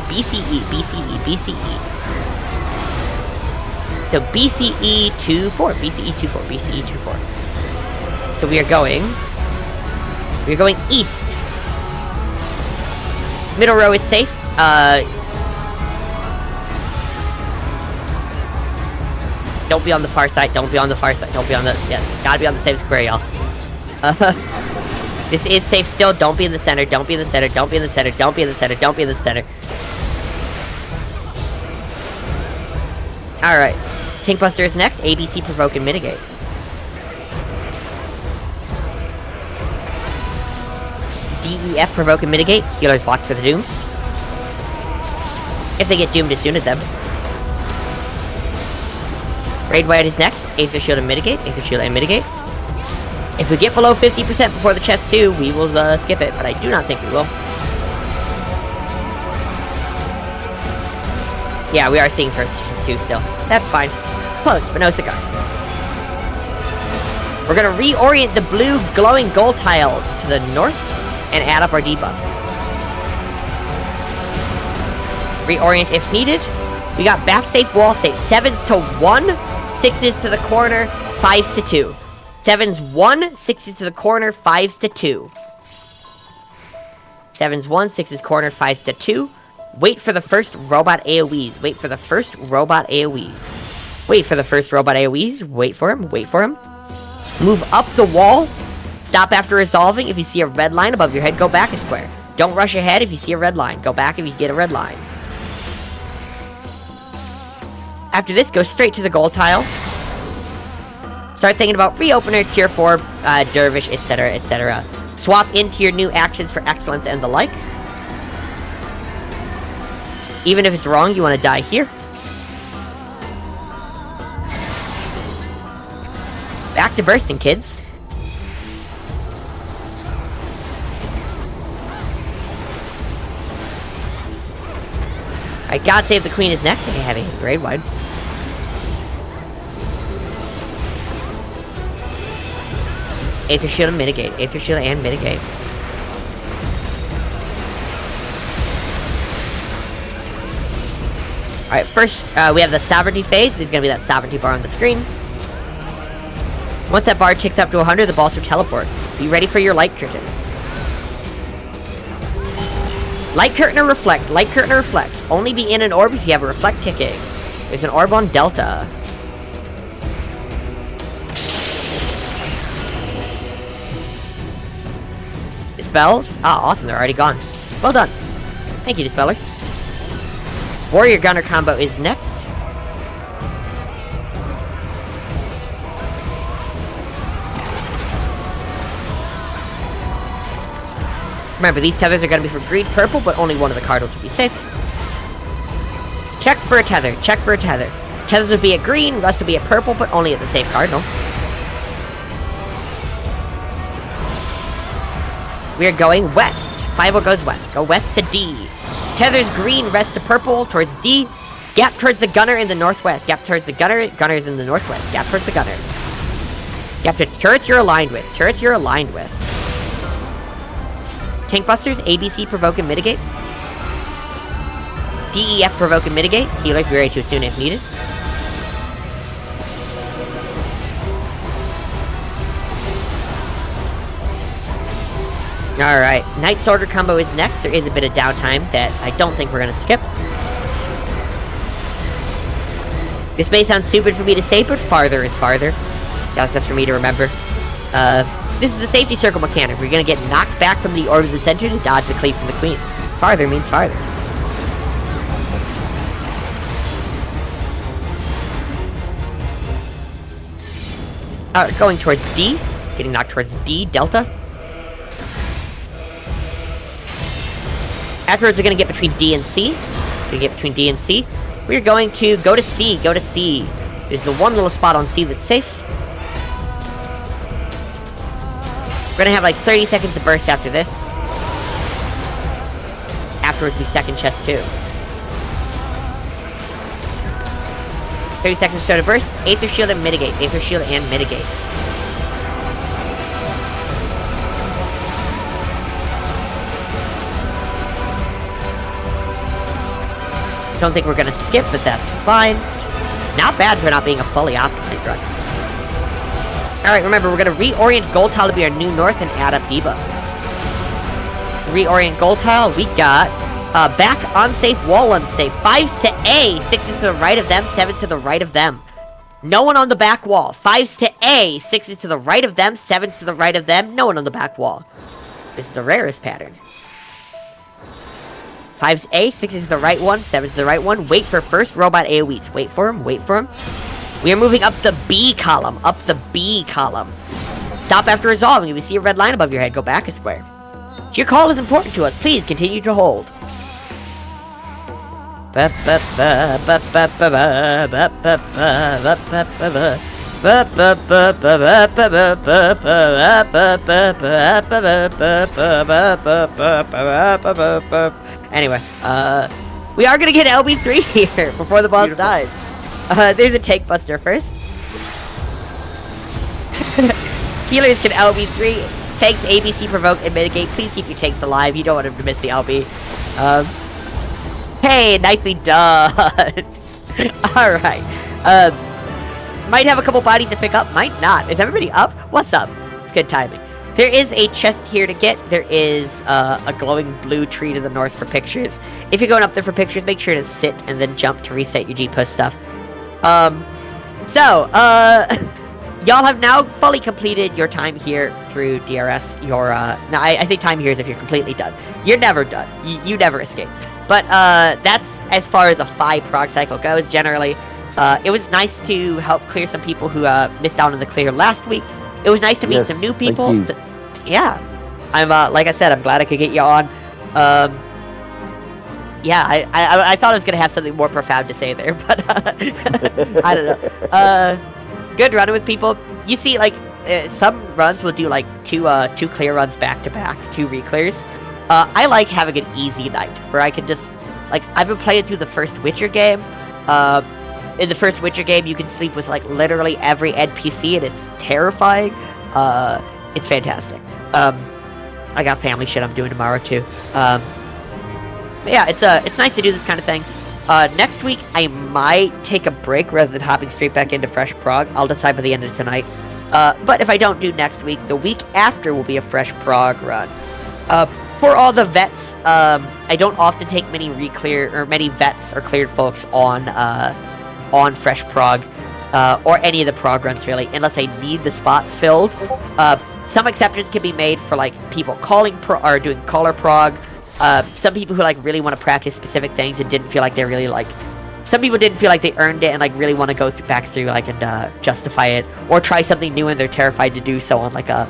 Speaker 8: So BCE 24, BCE 24, BCE 24. So we are going east. Middle row is safe. Don't be on the far side, don't be on the far side, don't be on the... Yeah, gotta be on the safe square, y'all. This is safe still, don't be in the center, don't be in the center, don't be in the center, don't be in the center, don't be in the center. Alright. Tankbuster is next, ABC, Provoke, and Mitigate. DEF, Provoke, and Mitigate. Healers watch for the dooms. If they get doomed, as soon as them. Raid Wide is next. Aether Shield and Mitigate. Aether Shield and Mitigate. If we get below 50% before the chest 2, we will skip it, but I do not think we will. Yeah, we are seeing first chest 2 still. That's fine. Close, but no cigar. We're gonna reorient the blue glowing gold tile to the north and add up our debuffs. Reorient if needed. We got back safe, wall safe. 7s to 1, 6s to the corner, 5s to 2. 7s 1, 6s to the corner, 5s to 2. 7s 1, 6s corner, 5s to 2. Wait for the first robot AoEs. Wait for the first robot AoEs. Wait for the first robot AoEs. Wait for him. Wait for him. Move up the wall. Stop after resolving. If you see a red line above your head, go back a square. Don't rush ahead if you see a red line. Go back if you get a red line. After this, go straight to the gold tile. Start thinking about Reopener, Cure 4, Dervish, etc., etc. Swap into your new actions for Excellence and the like. Even if it's wrong, you want to die here. Back to bursting, kids. Alright, God Save the Queen is next. Okay, heavy. Raid wide. Aether Shield and Mitigate. Aether Shield and Mitigate. Alright, first, we have the Sovereignty phase. There's gonna be that Sovereignty bar on the screen. Once that bar ticks up to 100, the balls will teleport. Be ready for your Light Curtains. Light Curtain or Reflect. Light Curtain or Reflect. Only be in an orb if you have a Reflect ticking. There's an orb on Delta. Dispels? Ah, awesome, they're already gone. Well done. Thank you, Dispellers. Warrior Gunner combo is next. Remember, these tethers are going to be for green, purple, but only one of the cardinals will be safe. Check for a tether. Check for a tether. Tethers will be at green, rest will be at purple, but only at the safe cardinal. We are going west. 5-0 goes west. Go west to D. Tethers green, rest to purple, towards D. Gap towards the gunner in the northwest. Gap towards the gunner. Gunner's in the northwest. Gap towards the gunner. Gap to turrets you're aligned with. Turrets you're aligned with. Tank busters, ABC, provoke and mitigate. DEF, provoke and mitigate. Healers, be ready to assume if needed. Alright, Knight's Order combo is next. There is a bit of downtime that I don't think we're gonna skip. This may sound stupid for me to say, but farther is farther. That's just for me to remember. This is a safety circle mechanic. We're gonna get knocked back from the orb of the center to dodge the cleave from the queen. Farther means farther. Alright, going towards D. Getting knocked towards D, Delta. Afterwards, we're gonna get between D and C. We're gonna get between D and C. We're going to go to C. Go to C. There's the one little spot on C that's safe. We're gonna have like 30 seconds to burst after this. Afterwards, we second chest too. 30 seconds to burst. Aether shield and mitigate. Aether shield and mitigate. Don't think we're gonna skip, but that's fine. Not bad for not being a fully optimized run. Alright, remember, we're gonna reorient gold tile to be our new north and add up debuffs. Reorient gold tile, we got back unsafe, wall unsafe. 5s to A, 6s to the right of them, 7s to the right of them. No one on the back wall. 5s to A, 6s to the right of them, 7s to the right of them, no one on the back wall. This is the rarest pattern. 5's A, 6 is the right one, 7's the right one. Wait for first robot AoEs. Wait for him, wait for him. We are moving up the B column, up the B column. Stop after resolving. If you see a red line above your head, go back a square. Your call is important to us. Please continue to hold. Anyway, we are gonna get LB3 here before the boss dies. There's a tank buster first. Healers can LB3. Tanks ABC, provoke, and mitigate. Please keep your tanks alive. You don't want them to miss the LB. Hey, nicely done. Alright. Might have a couple bodies to pick up. Might not. Is everybody up? What's up? It's good timing. There is a chest here to get. There is a glowing blue tree to the north for pictures. If you're going up there for pictures, make sure to sit and then jump to reset your G-Push stuff. Y'all have now fully completed your time here through DRS. Your, no, I say time here as if you're completely done. You're never done. You never escape. But, that's as far as a 5 prog cycle goes, generally. It was nice to help clear some people who, missed out on the clear last week. It was nice to meet some new people. So, yeah. I'm, like I said, I'm glad I could get you on. Yeah, I thought I was gonna have something more profound to say there, but, I don't know. Good running with people. You see, like, some runs will do, like, two clear runs back-to-back, 2 reclears. I like having an easy night, where I can just, like, I've been playing through the first Witcher game. In the first Witcher game, you can sleep with, like, literally every NPC, and it's terrifying. It's fantastic. I got family shit I'm doing tomorrow, too. But yeah, it's nice to do this kind of thing. Next week, I might take a break rather than hopping straight back into fresh prog. I'll decide by the end of tonight. But if I don't do next week, the week after will be a fresh prog run. For all the vets, I don't often take many vets or cleared folks on fresh prog, or any of the prog runs really, unless I need the spots filled. Some exceptions can be made for like people or doing caller prog. Some people who like really want to practice specific things and didn't feel like they really like. Some people didn't feel like they earned it and like really want to go back through like and justify it or try something new and they're terrified to do so on like a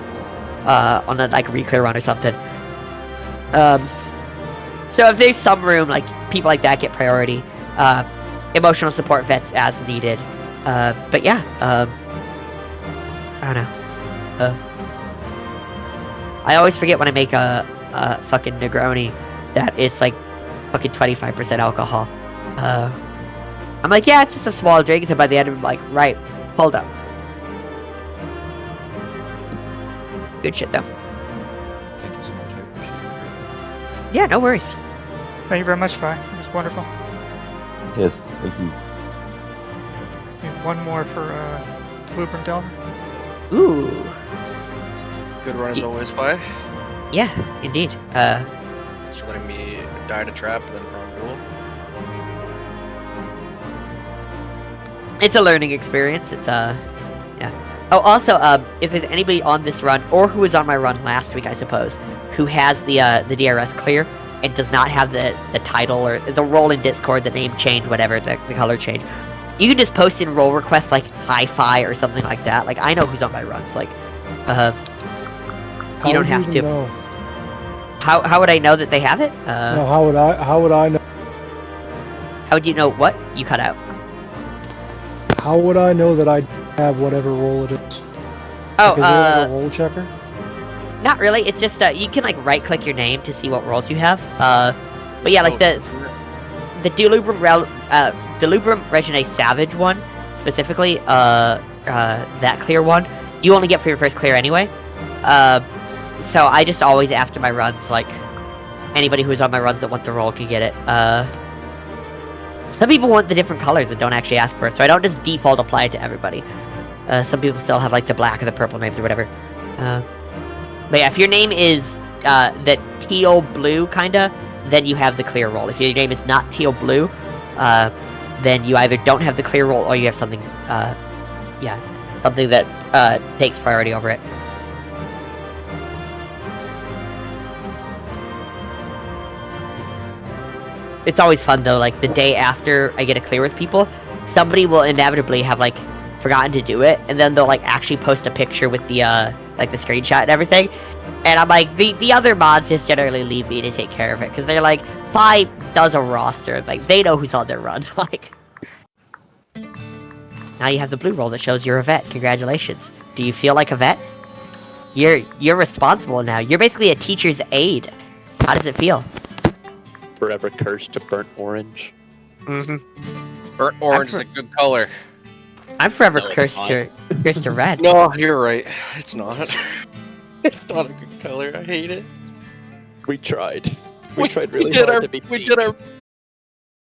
Speaker 8: like reclear run or something. So if there's some room, like people like that get priority. Emotional support vets as needed. But yeah, I don't know. I always forget when I make a fucking Negroni that it's like fucking 25% alcohol. I'm like, yeah, it's just a small drink, and by the end I'm like, right, hold up. Good shit though.
Speaker 6: Thank you so much. I appreciate it.
Speaker 8: Yeah, no worries.
Speaker 5: Thank you very much, Vi. It was wonderful.
Speaker 9: Yes, thank you.
Speaker 5: And one more for Delubrum Delver.
Speaker 8: Ooh.
Speaker 2: Good run as always, Vi.
Speaker 8: Yeah, indeed.
Speaker 2: Just letting me die to trap, then prone duel.
Speaker 8: It's a learning experience. It's yeah. Oh, also, if there's anybody on this run, or who was on my run last week, I suppose, who has the DRS clear and does not have the title or the role in Discord, the name change, whatever, the color change, you can just post in role requests like hi-fi or something like that. Like, I know who's on my runs. Like, you don't have to.
Speaker 3: Know?
Speaker 8: How would I know that they have it?
Speaker 3: No, how would I know?
Speaker 8: How would you know what? You cut out.
Speaker 3: How would I know that I have whatever role it is?
Speaker 8: Oh,
Speaker 3: like, is there a role checker?
Speaker 8: Not really. It's just you can like right-click your name to see what roles you have. But yeah, like the Delubrum Reginae Savage one specifically, that clear one, you only get for your first clear anyway. So I just always, after my runs, like anybody who's on my runs that want the role can get it. Some people want the different colors that don't actually ask for it, so I don't just default apply it to everybody. Some people still have like the black or the purple names or whatever. But yeah, if your name is that teal blue kinda, then you have the clear role. If your name is not teal blue, then you either don't have the clear role or you have something, something that takes priority over it. It's always fun though, like the day after I get a clear with people, somebody will inevitably have like forgotten to do it, and then they'll like actually post a picture with the like the screenshot and everything, and I'm like, the other mods just generally leave me to take care of it because they're like, Vi does a roster, like they know who's on their run. Like, now you have the blue roll that shows you're a vet. Congratulations. Do you feel like a vet? You're responsible now. You're basically a teacher's aide. How does it feel?
Speaker 12: Forever cursed to burnt orange.
Speaker 8: Mm-hmm.
Speaker 2: Burnt orange is a good color.
Speaker 8: I'm forever
Speaker 12: No,
Speaker 8: cursed to red.
Speaker 2: No, you're right. It's not. It's not a good color. I hate it.
Speaker 12: We tried. We tried really
Speaker 2: did
Speaker 12: hard
Speaker 2: our
Speaker 12: to be
Speaker 2: we did our